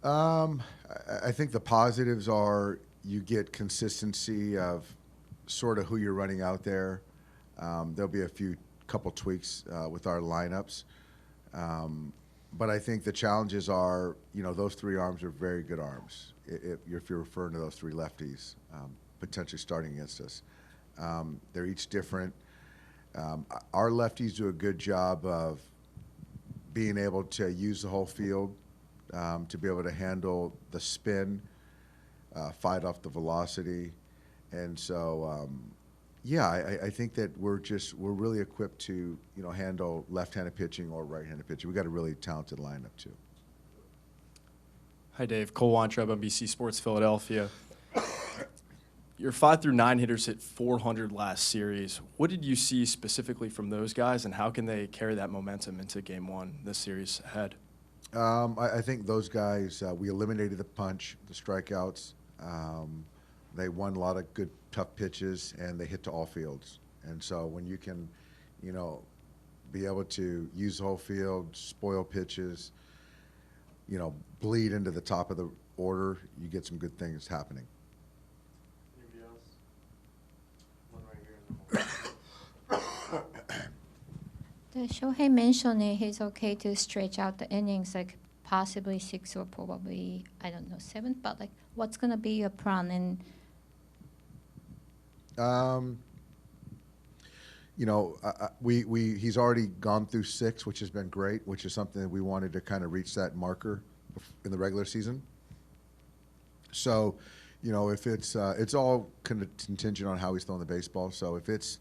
I think the positives are you get consistency of sort of who you're running out there. There'll be a couple tweaks with our lineups. But I think the challenges are, those 3 arms are very good arms. If you're referring to those 3 lefties potentially starting against us. They're each different. Our lefties do a good job of being able to use the whole field, to be able to handle the spin, fight off the velocity. And so, I think that we're really equipped to, handle left-handed pitching or right-handed pitching. We've got a really talented lineup too. Hi, Dave. Cole Weintraub, NBC Sports Philadelphia. Your 5 through 9 hitters hit 400 last series. What did you see specifically from those guys, and how can they carry that momentum into Game 1 this series ahead? I think those guys, we eliminated the punch, the strikeouts. They won a lot of good, tough pitches, and they hit to all fields. And so when you can, be able to use the whole field, spoil pitches, bleed into the top of the order, you get some good things happening. Shohei mentioned he's okay to stretch out the innings, like possibly 6 or probably, I don't know, 7, but like what's going to be your plan? And he's already gone through 6, which has been great, which is something that we wanted to kind of reach that marker in the regular season. So, if it's all kind of contingent on how he's throwing the baseball. So if it's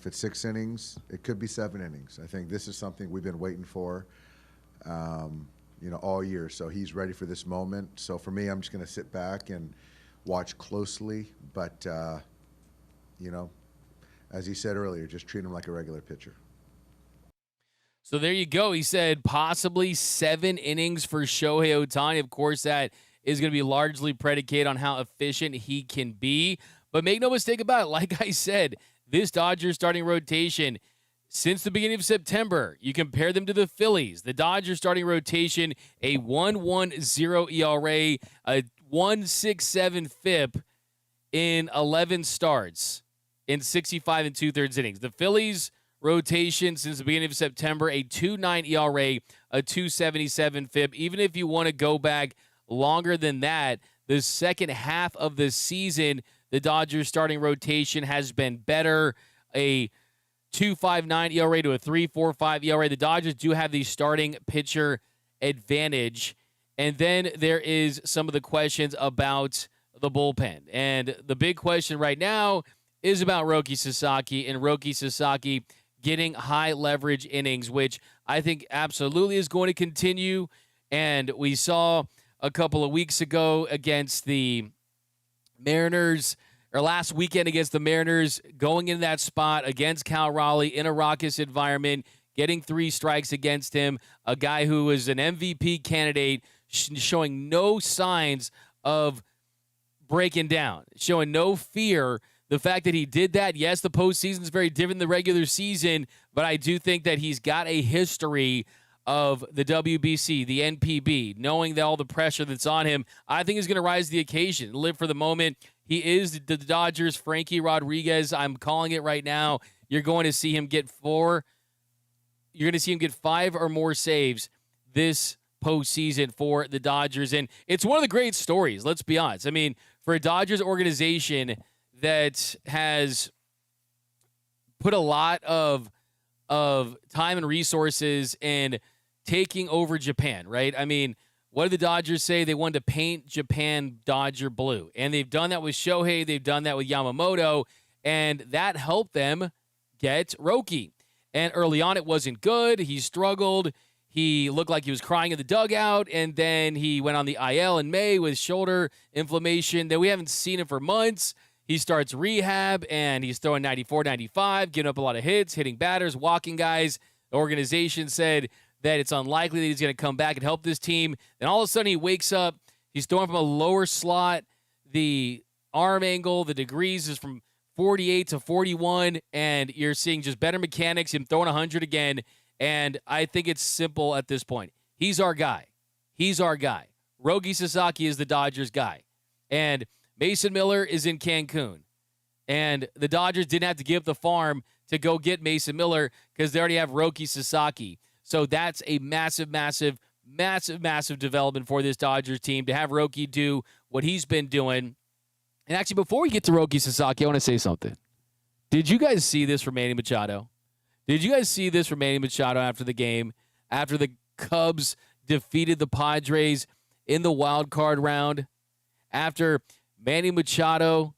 6 innings, it could be 7 innings. I think this is something we've been waiting for, all year. So he's ready for this moment. So for me, I'm just going to sit back and watch closely. But, as he said earlier, just treat him like a regular pitcher. So there you go. He said possibly 7 innings for Shohei Ohtani. Of course, that is going to be largely predicated on how efficient he can be. But make no mistake about it. Like I said, this Dodgers starting rotation, since the beginning of September, you compare them to the Phillies. The Dodgers starting rotation, a 1.10 ERA, a 1.67 FIP in 11 starts in 65 2/3 innings. The Phillies rotation since the beginning of September, a 2.9 ERA, a 2.77 FIP. Even if you want to go back longer than that, the second half of the season, the Dodgers starting rotation has been better. A 2.59 ERA to a 3.45 ERA. The Dodgers do have the starting pitcher advantage. And then there is some of the questions about the bullpen. And the big question right now is about Roki Sasaki, and Roki Sasaki getting high leverage innings, which I think absolutely is going to continue. And we saw a couple of weeks ago against the Mariners, or last weekend against the Mariners, going into that spot against Cal Raleigh in a raucous environment, getting 3 strikes against him, a guy who was an MVP candidate, showing no signs of breaking down, showing no fear. The fact that he did that, yes, the postseason is very different than the regular season, but I do think that he's got a history of the WBC, the NPB, knowing that all the pressure that's on him, I think is going to rise to the occasion, live for the moment. He is the Dodgers' Frankie Rodriguez. I'm calling it right now. You're going to see him get 4. You're going to see him get 5 or more saves this postseason for the Dodgers. And it's one of the great stories, let's be honest. I mean, for a Dodgers organization that has put a lot of time and resources in taking over Japan, right? I mean, what did the Dodgers say? They wanted to paint Japan Dodger blue. And they've done that with Shohei. They've done that with Yamamoto. And that helped them get Roki. And early on, it wasn't good. He struggled. He looked like he was crying in the dugout. And then he went on the IL in May with shoulder inflammation. Then we haven't seen him for months. He starts rehab, and he's throwing 94, 95, giving up a lot of hits, hitting batters, walking guys. The organization said that it's unlikely that he's going to come back and help this team. Then all of a sudden he wakes up. He's throwing from a lower slot. The arm angle, the degrees is from 48 to 41, and you're seeing just better mechanics, him throwing 100 again. And I think it's simple at this point. He's our guy. He's our guy. Roki Sasaki is the Dodgers guy. And Mason Miller is in Cancun. And the Dodgers didn't have to give up the farm to go get Mason Miller because they already have Roki Sasaki. So that's a massive, massive, massive, massive development for this Dodgers team to have Roki do what he's been doing. And actually, before we get to Roki Sasaki, I want to say something. Did you guys see this from Manny Machado? Did you guys see this from Manny Machado after the game, after the Cubs defeated the Padres in the wild card round? After Manny Machado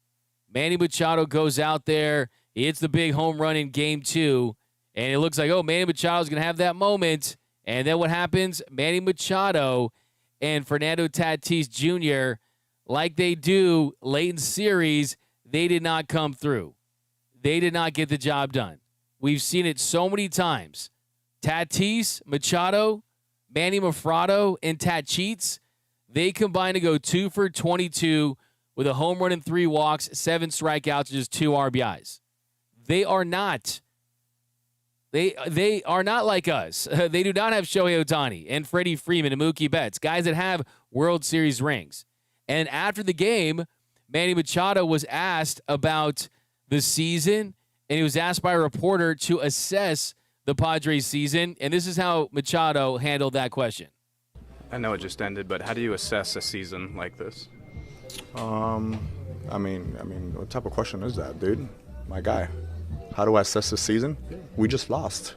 goes out there, he hits the big home run in Game 2, and it looks like, oh, Manny Machado's going to have that moment. And then what happens? Manny Machado and Fernando Tatis Jr., like they do late in series, they did not come through. They did not get the job done. We've seen it so many times. Tatis, Machado, Manny Mafrado, and Tatis, they combine to go 2 for 22 with a home run and 3 walks, 7 strikeouts, and just 2 RBIs. They are not They are not like us. They do not have Shohei Ohtani and Freddie Freeman and Mookie Betts, guys that have World Series rings. And after the game, Manny Machado was asked about the season, and he was asked by a reporter to assess the Padres season, and this is how Machado handled that question. I know it just ended, but how do you assess a season like this? I mean, what type of question is that, dude? My guy. How do I assess the season? We just lost.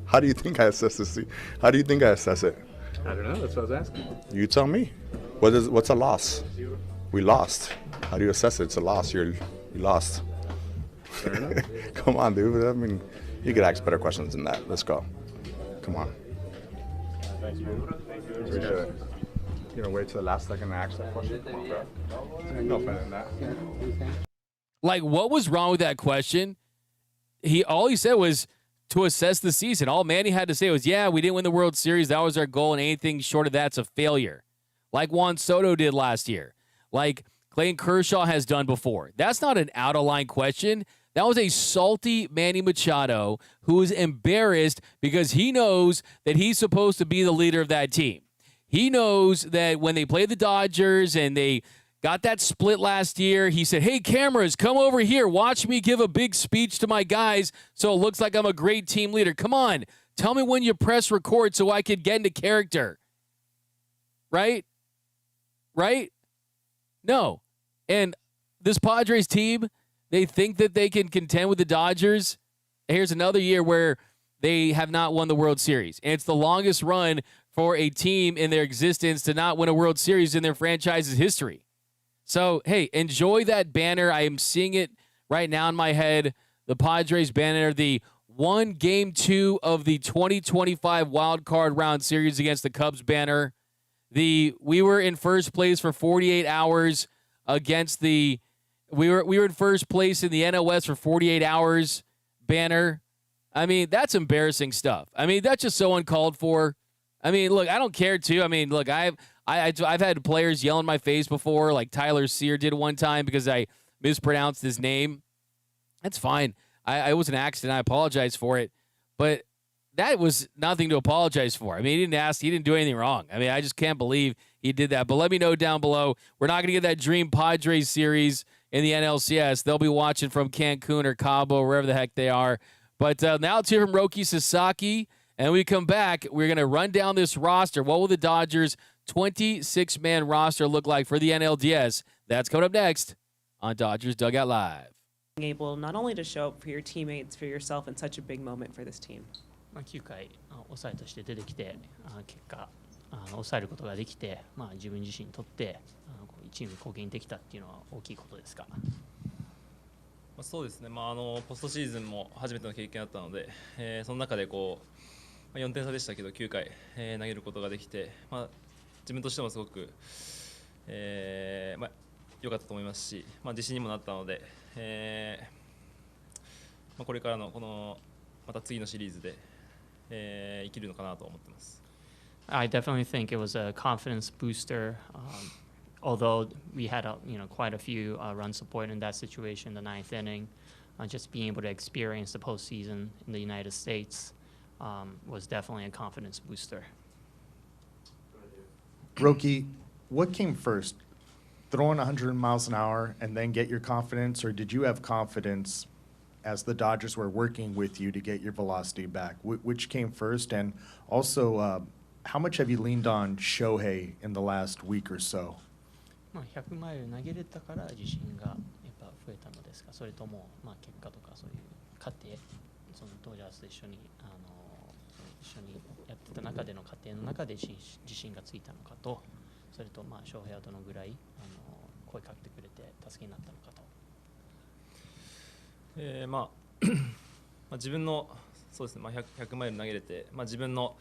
How do you think I assess the season? How do you think I assess it? I don't know. That's what I was asking. You tell me. What's a loss? We lost. How do you assess it? It's a loss. You lost. Fair enough. Come on, dude. I mean, you could ask better questions than that. Let's go. Come on. Thank you. Appreciate it. You gonna wait till the last second to ask that question? Come on, bro. No offense in that. Like, what was wrong with that question? All he said was to assess the season. All Manny had to say was, yeah, we didn't win the World Series. That was our goal, and anything short of that's a failure. Like Juan Soto did last year. Like Clayton Kershaw has done before. That's not an out-of-line question. That was a salty Manny Machado who is embarrassed because he knows that he's supposed to be the leader of that team. He knows that when they played the Dodgers and they got that split last year, he said, hey, cameras, come over here. Watch me give a big speech to my guys so it looks like I'm a great team leader. Come on. Tell me when you press record so I could get into character. Right? Right? No. And this Padres team, they think that they can contend with the Dodgers. Here's another year where they have not won the World Series. And it's the longest run for a team in their existence to not win a World Series in their franchise's history. So, hey, enjoy that banner. I am seeing it right now in my head. The Padres banner, the Game 2 of the 2025 Wild Card Round Series against the Cubs banner. We were in first place for 48 hours against we were in first place in the NOS for 48 hours banner. I mean, that's embarrassing stuff. I mean, that's just so uncalled for. I mean, look, I don't care too. I mean, look, I've had players yell in my face before, like Tyler Sear did one time because I mispronounced his name. That's fine. It was an accident. I apologize for it. But that was nothing to apologize for. I mean, he didn't do anything wrong. I mean, I just can't believe he did that. But let me know down below. We're not going to get that Dream Padres series in the NLCS. They'll be watching from Cancun or Cabo, wherever the heck they are. But now let's hear from Roki Sasaki. And when we come back, we're going to run down this roster. What will the Dodgers' 26-man roster look like for the NLDS? That's coming up next on Dodgers Dugout Live. Being able not only to show up for your teammates, for yourself in such a big moment for this team. 9回抑えとして出てきて結果抑えることができて自分自身にとってチームに貢献できたっていうのは大きいことですか。そうですね。ポストシーズンも初めての経験だったので、その中で4点差でしたけど9回、投げることができて、自分としてもすごく良かったと思いますし、自信にもなったので、これからのまた次のシリーズで、生きるのかなと思ってます。I definitely think it was a confidence booster. Although we had quite a few run support in that situation, the ninth inning, just being able to experience the postseason in the United States was definitely a confidence booster. Roki, what came first? Throwing 100 miles an hour and then get your confidence, or did you have confidence as the Dodgers were working with you to get your velocity back? Which came first? And also, how much have you leaned on Shohei in the last week or so? 100マイル投げれたから自信がやっぱ増えたのですか、それとも結果とかそういう過程、そのドジャースと一緒にやってた中での過程の中で自信がついたのかと、それと翔平はどのぐらい声かけてくれて助けになったのかと。自分のそうですね、100マイル投げれて、自分の、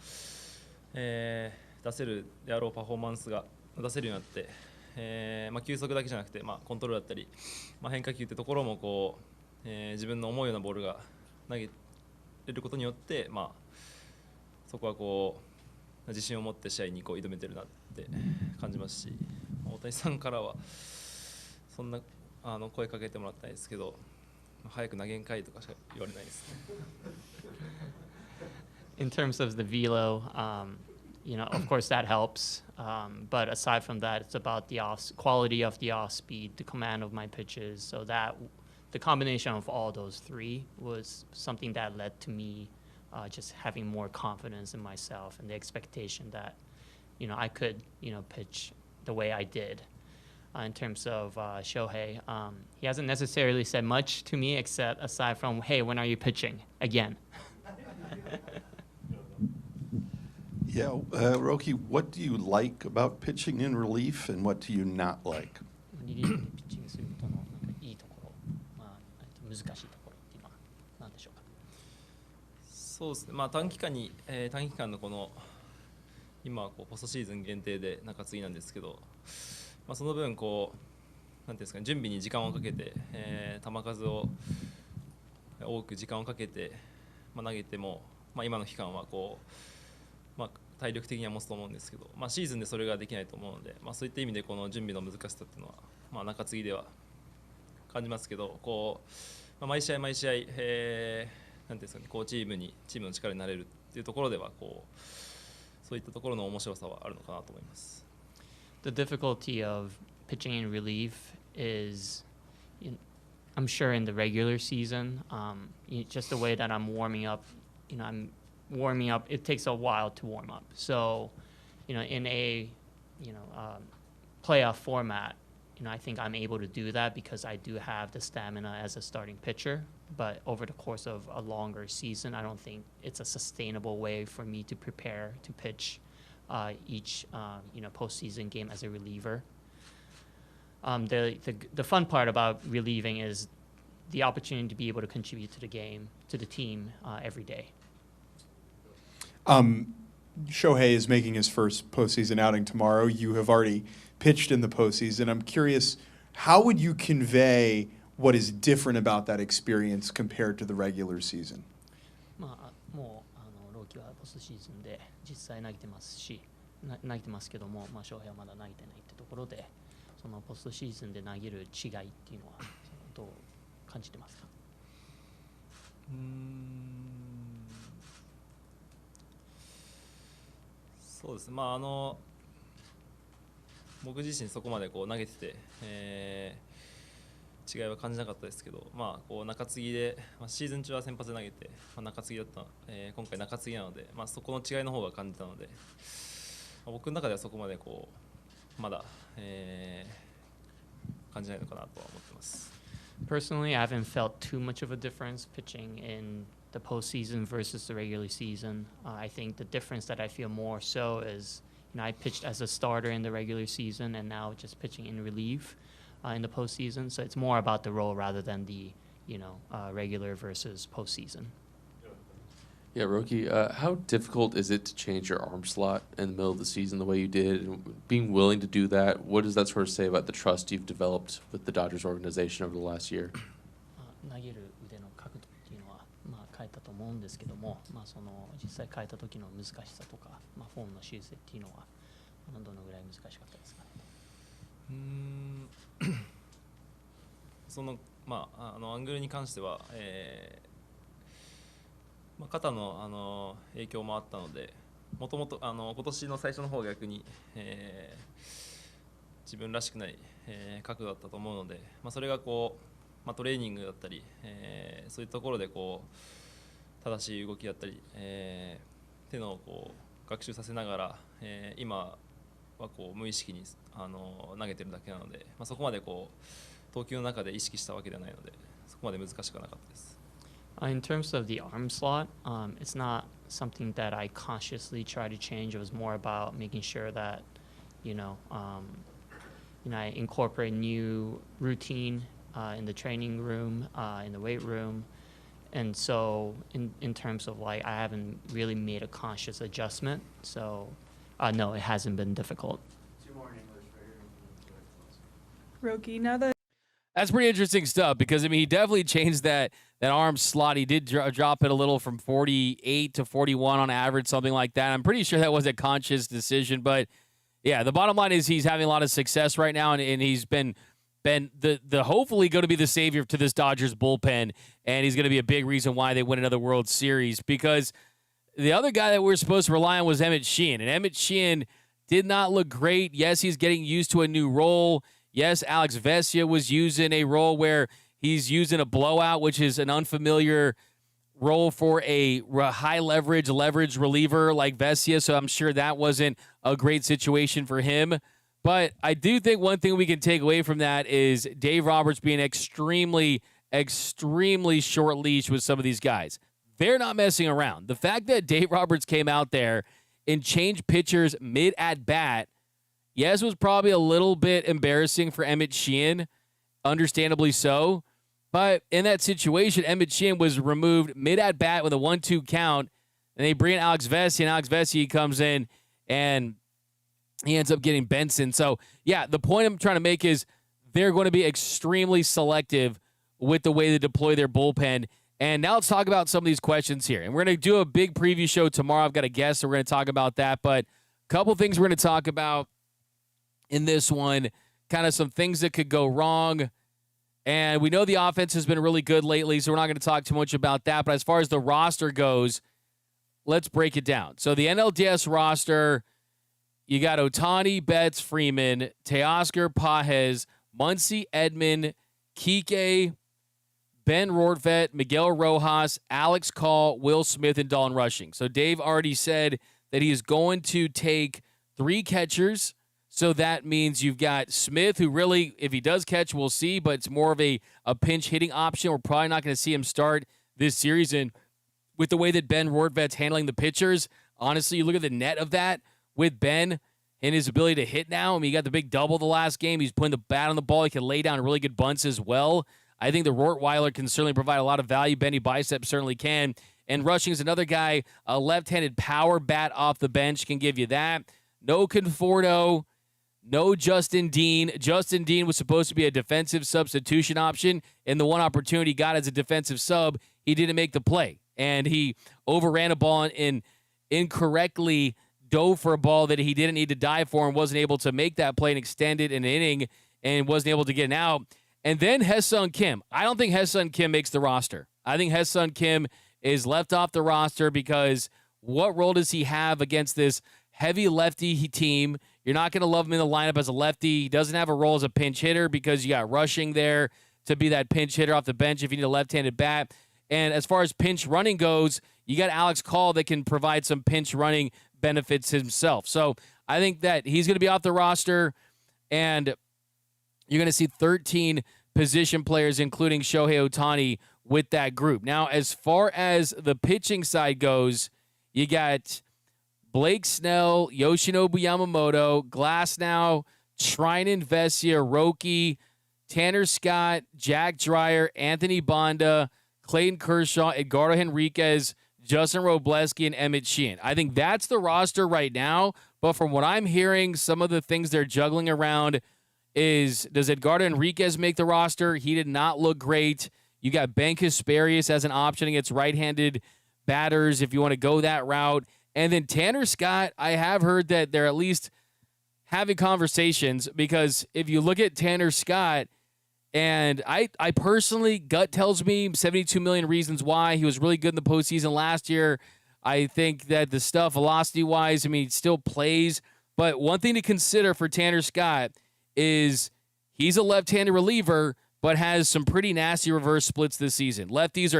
出せるであろうパフォーマンスが出せるようになって。球速だけじゃなくて、コントロールだったり、変化球ってところも自分の思うようなボールが投げれることによって、そこは自信を持って試合に挑めてるなって感じますし、大谷さんからはそんな声かけてもらったんですけど、早く投げんかいとかしか言われないですね。in terms of the velo, of course that helps. But aside from that, it's about the quality of the off speed, the command of my pitches. So that the combination of all those three was something that led to me just having more confidence in myself and the expectation that, I could, pitch the way I did. In terms of Shohei, he hasn't necessarily said much to me except aside from, hey, when are you pitching again? Yeah, Roki, what do you like about pitching in relief and what do you not like? リリーフでピッチングするとのいいところ、難しいところっていうのは何でしょうか。そうですね。短期間のこの今ポストシーズン限定で中継ぎなんですけど、その分なんていうんですかね、準備に時間をかけて、球数を多く時間をかけて、投げても、今の期間は体力的には持つと思うんですけど、シーズンでそれができないと思うので、そういった意味でこの準備の難しさっていうのは、中継ぎでは感じますけど、毎試合毎試合、なんていうんですかね、チームの力になれるっていうところではそういったところの面白さはあるのかなと思います。The difficulty of pitching in relief is, I'm sure in the regular season, just the way that I'm warming up, I'm warming up, it takes a while to warm up. So, in a, playoff format, I think I'm able to do that because I do have the stamina as a starting pitcher. But over the course of a longer season, I don't think it's a sustainable way for me to prepare to pitch each, postseason game as a reliever. The fun part about relieving is the opportunity to be able to contribute to the game, to the team every day. Shohei is making his first postseason outing tomorrow. You have already pitched in the postseason. I'm curious, how would you convey what is different about that experience compared to the regular season? もう朗希はポストシーズンで実際投げてますけども、翔平はまだ投げてないってところで、そのポストシーズンで投げる違いっていうのはどう感じてますか？そうですね。僕自身そこまで投げてて、違いは感じなかったですけど、中継ぎで、シーズン中は先発で投げて、中継ぎだった、今回中継ぎなので、そこの違いの方が感じたので、僕の中ではそこまでまだ、感じないのかなとは思ってます。Personally, I haven't felt too much of a difference pitching in the postseason versus the regular season. I think the difference that I feel more so is, I pitched as a starter in the regular season and now just pitching in relief in the postseason. So it's more about the role rather than the, regular versus postseason. Yeah, Roki, how difficult is it to change your arm slot in the middle of the season the way you did? And being willing to do that, what does that sort of say about the trust you've developed with the Dodgers organization over the last year? 投げる腕の角度っていうのは、変えたと思うんですけども、その実際変えた時の難しさとか、フォームの修正っていうのはどのぐらい難しかったですかね。そのアングルに関しては、肩の影響もあったので、もともと今年の最初の方が逆に、自分らしくない、角度だったと思うので、それがトレーニングだったり、そういうところで正しい動きだったり、っていうのを学習させながら、今は無意識に投げてるだけなので、そこまで投球の中で意識したわけではないので、そこまで難しくはなかったです。In terms of the arm slot, it's not something that I consciously try to change. It was more about making sure that, I incorporate new routine in the training room, in the weight room. And so in terms of I haven't really made a conscious adjustment. So no, it hasn't been difficult. Roki, now that That's pretty interesting stuff because, he definitely changed that arm slot. He did drop it a little from 48 to 41 on average, something like that. I'm pretty sure that was a conscious decision. But, yeah, the bottom line is he's having a lot of success right now, and he's been the hopefully going to be the savior to this Dodgers bullpen, and he's going to be a big reason why they win another World Series because the other guy that we're supposed to rely on was Emmet Sheehan. And Emmet Sheehan did not look great. Yes, he's getting used to a new role. Yes, Alex Vesia was using a role where he's using a blowout, which is an unfamiliar role for a high leverage reliever like Vesia. So I'm sure that wasn't a great situation for him. But I do think one thing we can take away from that is Dave Roberts being extremely short leash with some of these guys. They're not messing around. The fact that Dave Roberts came out there and changed pitchers mid-at-bat, yes, was probably a little bit embarrassing for Emmet Sheehan, understandably so. But in that situation, Emmet Sheehan was removed mid-at-bat with a 1-2 count, and they bring in Alex Vesia, and Alex Vesia comes in, and he ends up getting Benson. So, yeah, the point I'm trying to make is they're going to be extremely selective with the way they deploy their bullpen. And now let's talk about some of these questions here. And we're going to do a big preview show tomorrow. I've got a guest, so we're going to talk about that. But a couple things we're going to talk about in this one, kind of some things that could go wrong. And we know the offense has been really good lately, so we're not going to talk too much about that. But as far as the roster goes, let's break it down. So the NLDS roster, you got Ohtani, Betts, Freeman, Teoscar, Pages, Muncy, Edman, Kike, Ben Rortvedt, Miguel Rojas, Alex Call, Will Smith, and Dalton Rushing. So Dave already said that he is going to take 3 catchers. So that means you've got Smith, who really, if he does catch, we'll see, but it's more of a pinch hitting option. We're probably not going to see him start this series. And with the way that Ben Rortvedt's handling the pitchers, honestly, you look at the net of that with Ben and his ability to hit now. I mean, he got the big double the last game. He's putting the bat on the ball. He can lay down really good bunts as well. I think the Rottweiler can certainly provide a lot of value. Benny Bicep certainly can. And Rushing is another guy, a left-handed power bat off the bench can give you that. No Conforto, no Justin Dean. Justin Dean was supposed to be a defensive substitution option, and the one opportunity he got as a defensive sub, he didn't make the play. And he overran a ball and incorrectly dove for a ball that he didn't need to dive for and wasn't able to make that play and extend it in an inning and wasn't able to get an out. And then Ha-Seong Kim. I don't think Ha-Seong Kim makes the roster. I think Ha-Seong Kim is left off the roster because what role does he have against this heavy lefty team? You're not going to love him in the lineup as a lefty. He doesn't have a role as a pinch hitter because you got Rushing there to be that pinch hitter off the bench if you need a left-handed bat. And as far as pinch running goes, you got Alex Call that can provide some pinch running benefits himself. So I think that he's going to be off the roster, and you're going to see 13 position players, including Shohei Ohtani, with that group. Now, as far as the pitching side goes, you got Blake Snell, Yoshinobu Yamamoto, Glasnow, Treinen, Vesia, Roki, Tanner Scott, Jack Dreyer, Anthony Bonda, Clayton Kershaw, Edgardo Henriquez, Justin Robleski, and Emmet Sheehan. I think that's the roster right now, but from what I'm hearing, some of the things they're juggling around is, does Edgardo Henriquez make the roster? He did not look great. You got Ben Kasparius as an option against right-handed batters if you want to go that route. And then Tanner Scott, I have heard that they're at least having conversations, because if you look at Tanner Scott, and I personally, gut tells me 72 million reasons why. He was really good in the postseason last year. I think that the stuff velocity-wise, I mean, he still plays. But one thing to consider for Tanner Scott is he's a left-handed reliever, but has some pretty nasty reverse splits this season. Lefties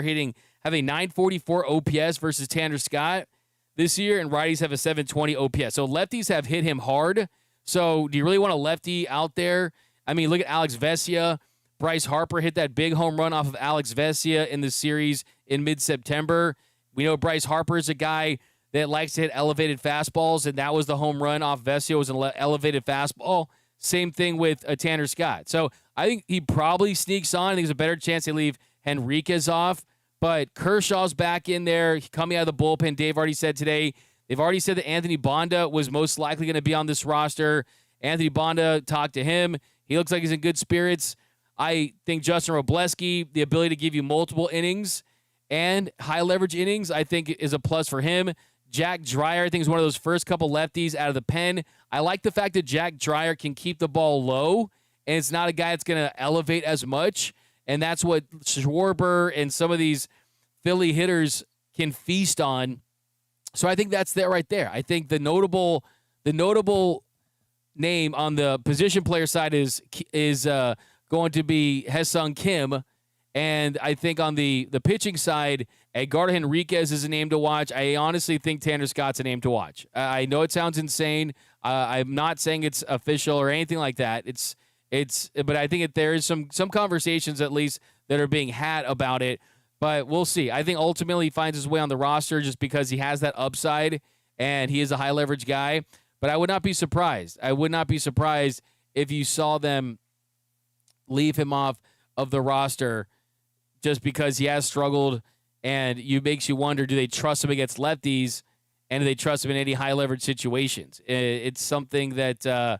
have a 944 OPS versus Tanner Scott this year, and righties have a 720 OPS. So lefties have hit him hard. So do you really want a lefty out there? I mean, look at Alex Vesia. Bryce Harper hit that big home run off of Alex Vesia in the series in mid-September. We know Bryce Harper is a guy that likes to hit elevated fastballs, and that was the home run off Vesia, was an elevated fastball. Same thing with Tanner Scott. So I think he probably sneaks on. I think there's a better chance they leave Henriquez off. But Kershaw's back in there, coming out of the bullpen. Dave already said today, they've already said that Anthony Bonda was most likely going to be on this roster. Anthony Bonda, talked to him. He looks like he's in good spirits. I think Justin Robleski, the ability to give you multiple innings and high leverage innings, I think is a plus for him. Jack Dreyer, I think, is one of those first couple lefties out of the pen. I like the fact that Jack Dreyer can keep the ball low, and it's not a guy that's going to elevate as much. And that's what Schwarber and some of these Philly hitters can feast on So I think that's there right there. I think the notable name on the position player side is going to be Haesung Kim, and I think on the pitching side, Edgardo Henriquez is a name to watch. I honestly think Tanner Scott's a name to watch. I know it sounds insane. I'm not saying it's official or anything like that. But I think there is some conversations at least that are being had about it. But we'll see. I think ultimately he finds his way on the roster just because he has that upside and he is a high leverage guy. But I would not be surprised. I would not be surprised if you saw them leave him off of the roster just because he has struggled, and it makes you wonder, do they trust him against lefties, and do they trust him in any high leverage situations? It's something that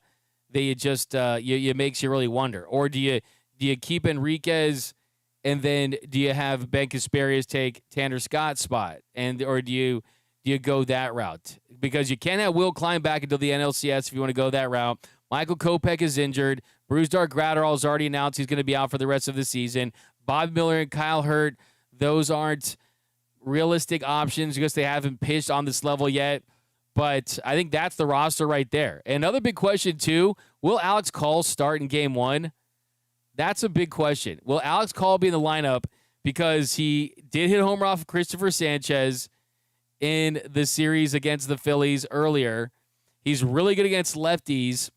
they just it makes you really wonder. Or do you keep Enriquez, and then do you have Ben Kasparias take Tanner Scott's spot, or do you go that route? Because you can't have Will Klein back until the NLCS if you want to go that route. Michael Kopech is injured. Brusdar Graterol has already announced he's going to be out for the rest of the season. Bob Miller and Kyle Hurt, those aren't realistic options because they haven't pitched on this level yet. But I think that's the roster right there. And another big question, too, will Alex Call start in Game 1? That's a big question. Will Alex Call be in the lineup because he did hit a home run off of Christopher Sanchez in the series against the Phillies earlier? He's really good against lefties,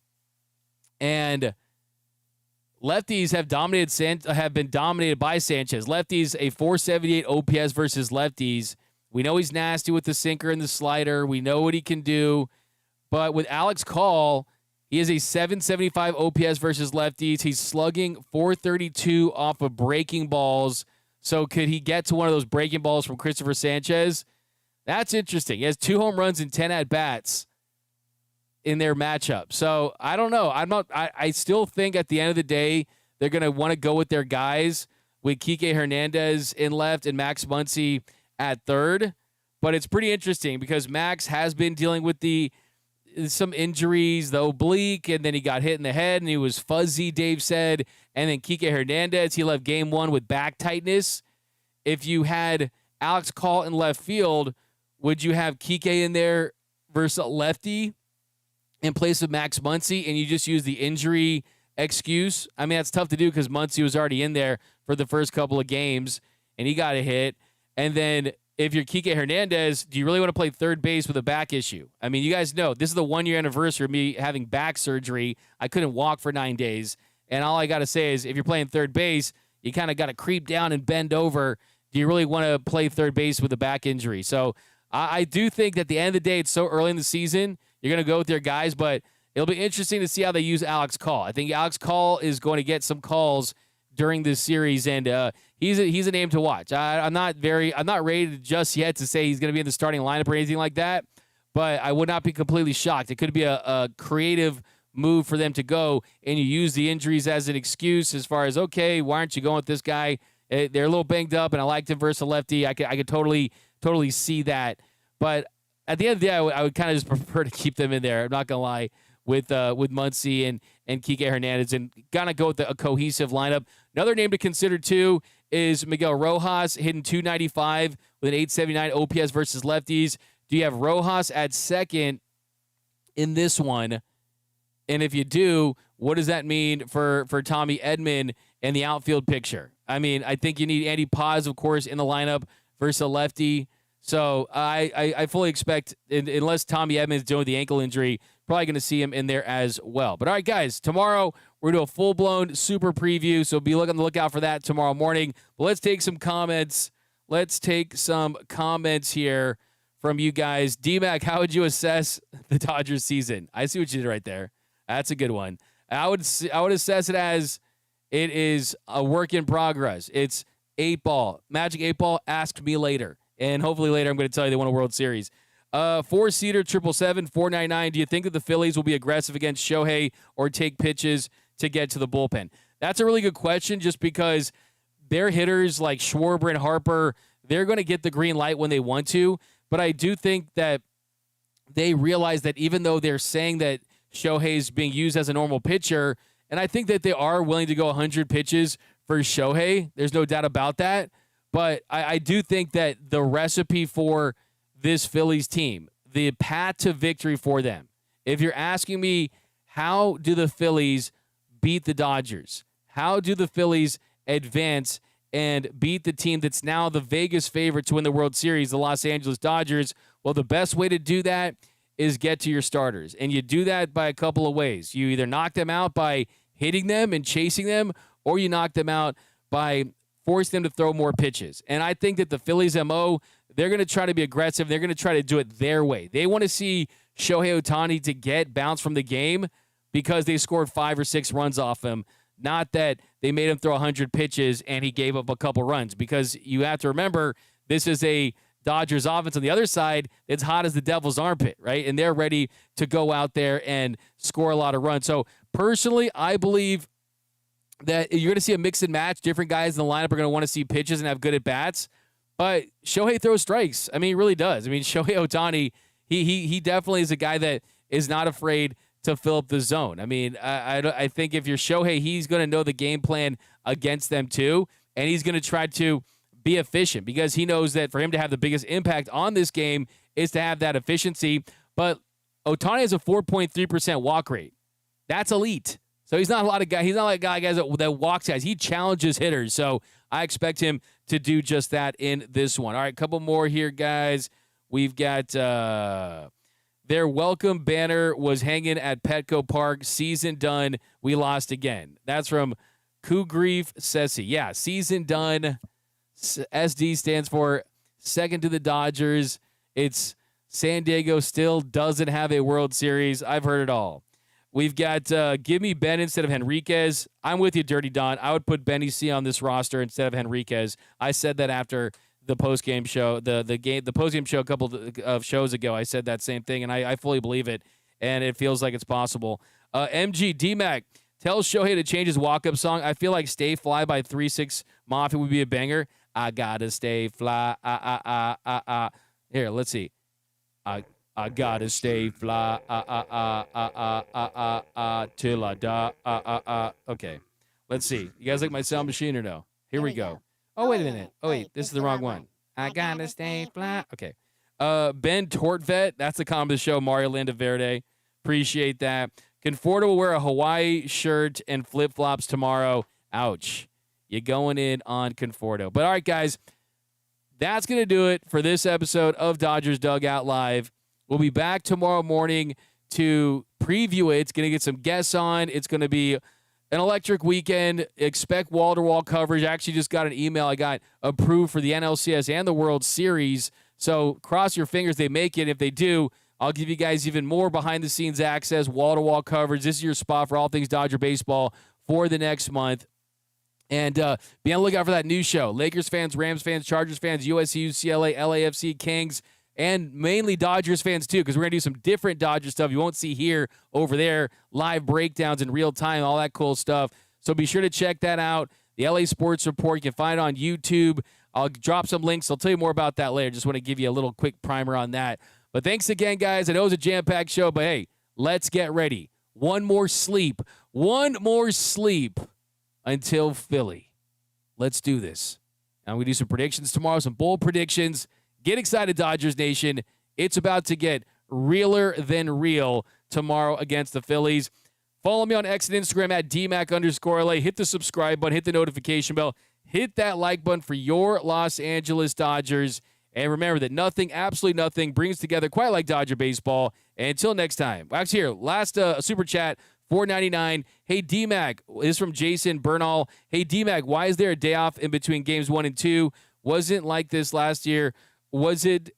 and lefties have been dominated by Sanchez. Lefties, a 478 OPS versus lefties. We know he's nasty with the sinker and the slider. We know what he can do. But with Alex Call, he is a 775 OPS versus lefties. He's slugging 432 off of breaking balls. So could he get to one of those breaking balls from Christopher Sanchez? That's interesting. He has 2 home runs and 10 at-bats in their matchup. So I don't know. I still think at the end of the day, they're going to want to go with their guys with Kike Hernandez in left and Max Muncy at third. But it's pretty interesting because Max has been dealing with some injuries, the oblique, and then he got hit in the head and he was fuzzy, Dave said. And then Kike Hernandez, he left Game 1 with back tightness. If you had Alex Call in left field, would you have Kike in there versus a lefty in place of Max Muncy, and you just use the injury excuse? I mean, that's tough to do because Muncy was already in there for the first couple of games, and he got a hit. And then if you're Kike Hernandez, do you really want to play third base with a back issue? I mean, you guys know this is the 1-year anniversary of me having back surgery. I couldn't walk for 9 days, and all I got to say is if you're playing third base, you kind of got to creep down and bend over. Do you really want to play third base with a back injury? So I do think that at the end of the day, it's so early in the season, you're going to go with your guys, but it'll be interesting to see how they use Alex Call. I think Alex Call is going to get some calls during this series, and he's a name to watch. I'm not ready just yet to say he's going to be in the starting lineup or anything like that, but I would not be completely shocked. It could be a creative move for them to go, and you use the injuries as an excuse as far as, okay, why aren't you going with this guy? They're a little banged up, and I liked him versus a lefty. I could totally see that. But at the end of the day, I would kind of just prefer to keep them in there. I'm not going to lie, with Muncy and Kike Hernandez, and kind of go with a cohesive lineup. Another name to consider, too, is Miguel Rojas, hitting .295 with an 879 OPS versus lefties. Do you have Rojas at second in this one? And if you do, what does that mean for Tommy Edman and the outfield picture? I mean, I think you need Andy Paz, of course, in the lineup versus a lefty. So I fully expect, unless Tommy Edman is dealing with the ankle injury, probably going to see him in there as well. But all right, guys, tomorrow we're going to do a full-blown super preview, so be on the lookout for that tomorrow morning. But let's take some comments. Let's take some comments here from you guys. D-Mac, how would you assess the Dodgers season? I see what you did right there. That's a good one. I would assess it as it is a work in progress. It's 8-ball. Magic 8-ball, ask me later. And hopefully later I'm going to tell you they won a World Series. 4-seater, 777, 499. Do you think that the Phillies will be aggressive against Shohei or take pitches to get to the bullpen? That's a really good question just because their hitters like Schwarber and Harper, they're going to get the green light when they want to. But I do think that they realize that even though they're saying that Shohei is being used as a normal pitcher, and I think that they are willing to go 100 pitches for Shohei. There's no doubt about that. But I do think that the recipe for this Phillies team, the path to victory for them. If you're asking me, how do the Phillies beat the Dodgers? How do the Phillies advance and beat the team that's now the Vegas favorite to win the World Series, the Los Angeles Dodgers? Well, the best way to do that is get to your starters. And you do that by a couple of ways. You either knock them out by hitting them and chasing them, or you knock them out by forcing them to throw more pitches. And I think that the Phillies' MO, they're going to try to be aggressive. They're going to try to do it their way. They want to see Shohei Ohtani to get bounced from the game because they scored 5 or 6 runs off him, not that they made him throw 100 pitches and he gave up a couple runs. Because you have to remember, this is a Dodgers offense on the other side. It's hot as the devil's armpit, right? And they're ready to go out there and score a lot of runs. So personally, I believe that you're going to see a mix and match. Different guys in the lineup are going to want to see pitches and have good at bats. But Shohei throws strikes. I mean, he really does. I mean, Shohei Ohtani, he definitely is a guy that is not afraid to fill up the zone. I mean, I think if you're Shohei, he's going to know the game plan against them too, and he's going to try to be efficient because he knows that for him to have the biggest impact on this game is to have that efficiency. But Ohtani has a 4.3% walk rate. That's elite. So he's not a lot of guy. He's not like guys that walks guys. He challenges hitters. So I expect him to do just that in this one. All right, a couple more here, guys. We've got their welcome banner was hanging at Petco Park. Season done. We lost again. That's from Kugrief Sessi. Yeah, season done. SD stands for second to the Dodgers. It's San Diego still doesn't have a World Series. I've heard it all. We've got give me Ben instead of Henriquez. I'm with you, Dirty Don. I would put Benny C on this roster instead of Henriquez. I said that after the postgame show, the postgame show a couple of shows ago. I said that same thing, and I fully believe it, and it feels like it's possible. MG D-Mac tells Shohei to change his walk-up song. I feel like Stay Fly by 3-6 Mafia would be a banger. I gotta stay fly. Here, let's see. I gotta stay fly, till I die, Okay, let's see. You guys like my sound machine or no? Here we go. Oh, wait a minute. Oh, wait, this is the wrong one. I gotta stay fly. Okay. Ben Tortvet, that's the comment of the show, Mario Landaverde. Appreciate that. Conforto will wear a Hawaii shirt and flip-flops tomorrow. Ouch. You're going in on Conforto. But all right, guys, that's going to do it for this episode of Dodgers Dugout Live. We'll be back tomorrow morning to preview it. It's going to get some guests on. It's going to be an electric weekend. Expect wall-to-wall coverage. I actually just got an email. I got approved for the NLCS and the World Series. So cross your fingers they make it. If they do, I'll give you guys even more behind-the-scenes access, wall-to-wall coverage. This is your spot for all things Dodger baseball for the next month. And be on the lookout for that new show. Lakers fans, Rams fans, Chargers fans, USC, UCLA, LAFC, Kings, and mainly Dodgers fans too, because we're going to do some different Dodger stuff you won't see here, over there, live breakdowns in real time, all that cool stuff. So be sure to check that out. The LA Sports Report, you can find it on YouTube. I'll drop some links. I'll tell you more about that later. Just want to give you a little quick primer on that. But thanks again, guys. I know it was a jam-packed show, but hey, let's get ready. One more sleep until Philly. Let's do this. And we do some predictions tomorrow, some bold predictions. Get excited, Dodgers Nation. It's about to get realer than real tomorrow against the Phillies. Follow me on X and Instagram at DMAC_LA. Hit the subscribe button. Hit the notification bell. Hit that like button for your Los Angeles Dodgers. And remember that nothing, absolutely nothing, brings together quite like Dodger baseball. And until next time. Actually, here, last super chat, $4.99. Hey, D-Mac, this is from Jason Bernal. Hey, D-Mac, why is there a day off in between games 1 and 2? Wasn't like this last year. It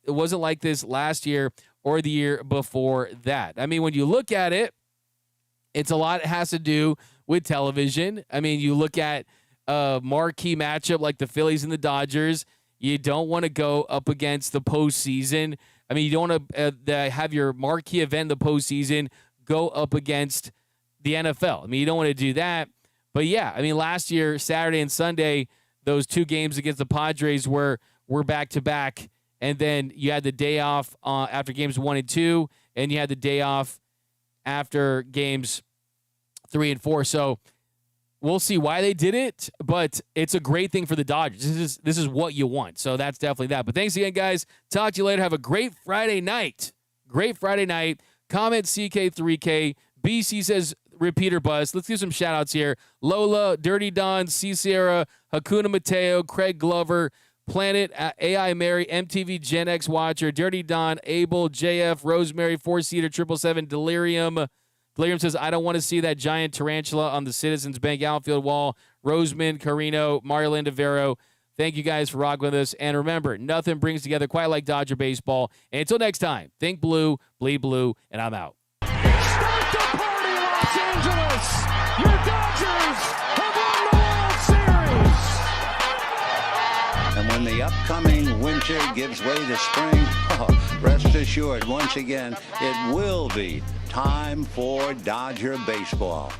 wasn't like this last year or the year before that. I mean, when you look at it, it's a lot has to do with television. I mean, you look at a marquee matchup like the Phillies and the Dodgers. You don't want to go up against the postseason. I mean, you don't want to have your marquee event in the postseason go up against the NFL. I mean, you don't want to do that. But, yeah, I mean, last year, Saturday and Sunday, those 2 games against the Padres were back-to-back. And then you had the day off after games 1 and 2, and you had the day off after games 3 and 4. So We'll see why they did it, but it's a great thing for the Dodgers. This is what you want. So that's definitely that. But thanks again, guys. Talk to you later. Have a great Friday night. Great Friday night. Comment CK3K. BC says repeater buzz. Let's do some shout outs here. Lola, Dirty Don, C. Sierra, Hakuna Mateo, Craig Glover, Planet, AI Mary, MTV Gen X Watcher, Dirty Don, Abel, JF, Rosemary, 4-seater, 777, Delirium. Delirium says, I don't want to see that giant tarantula on the Citizens Bank outfield wall. Roseman, Carino, Mario Landavero. Thank you guys for rocking with us. And remember, nothing brings together quite like Dodger baseball. And until next time, think blue, bleed blue, and I'm out. Start the party, Los Angeles! Your Dodgers have won the World Series! And when the upcoming winter gives way to spring, rest assured, once again, it will be time for Dodger baseball.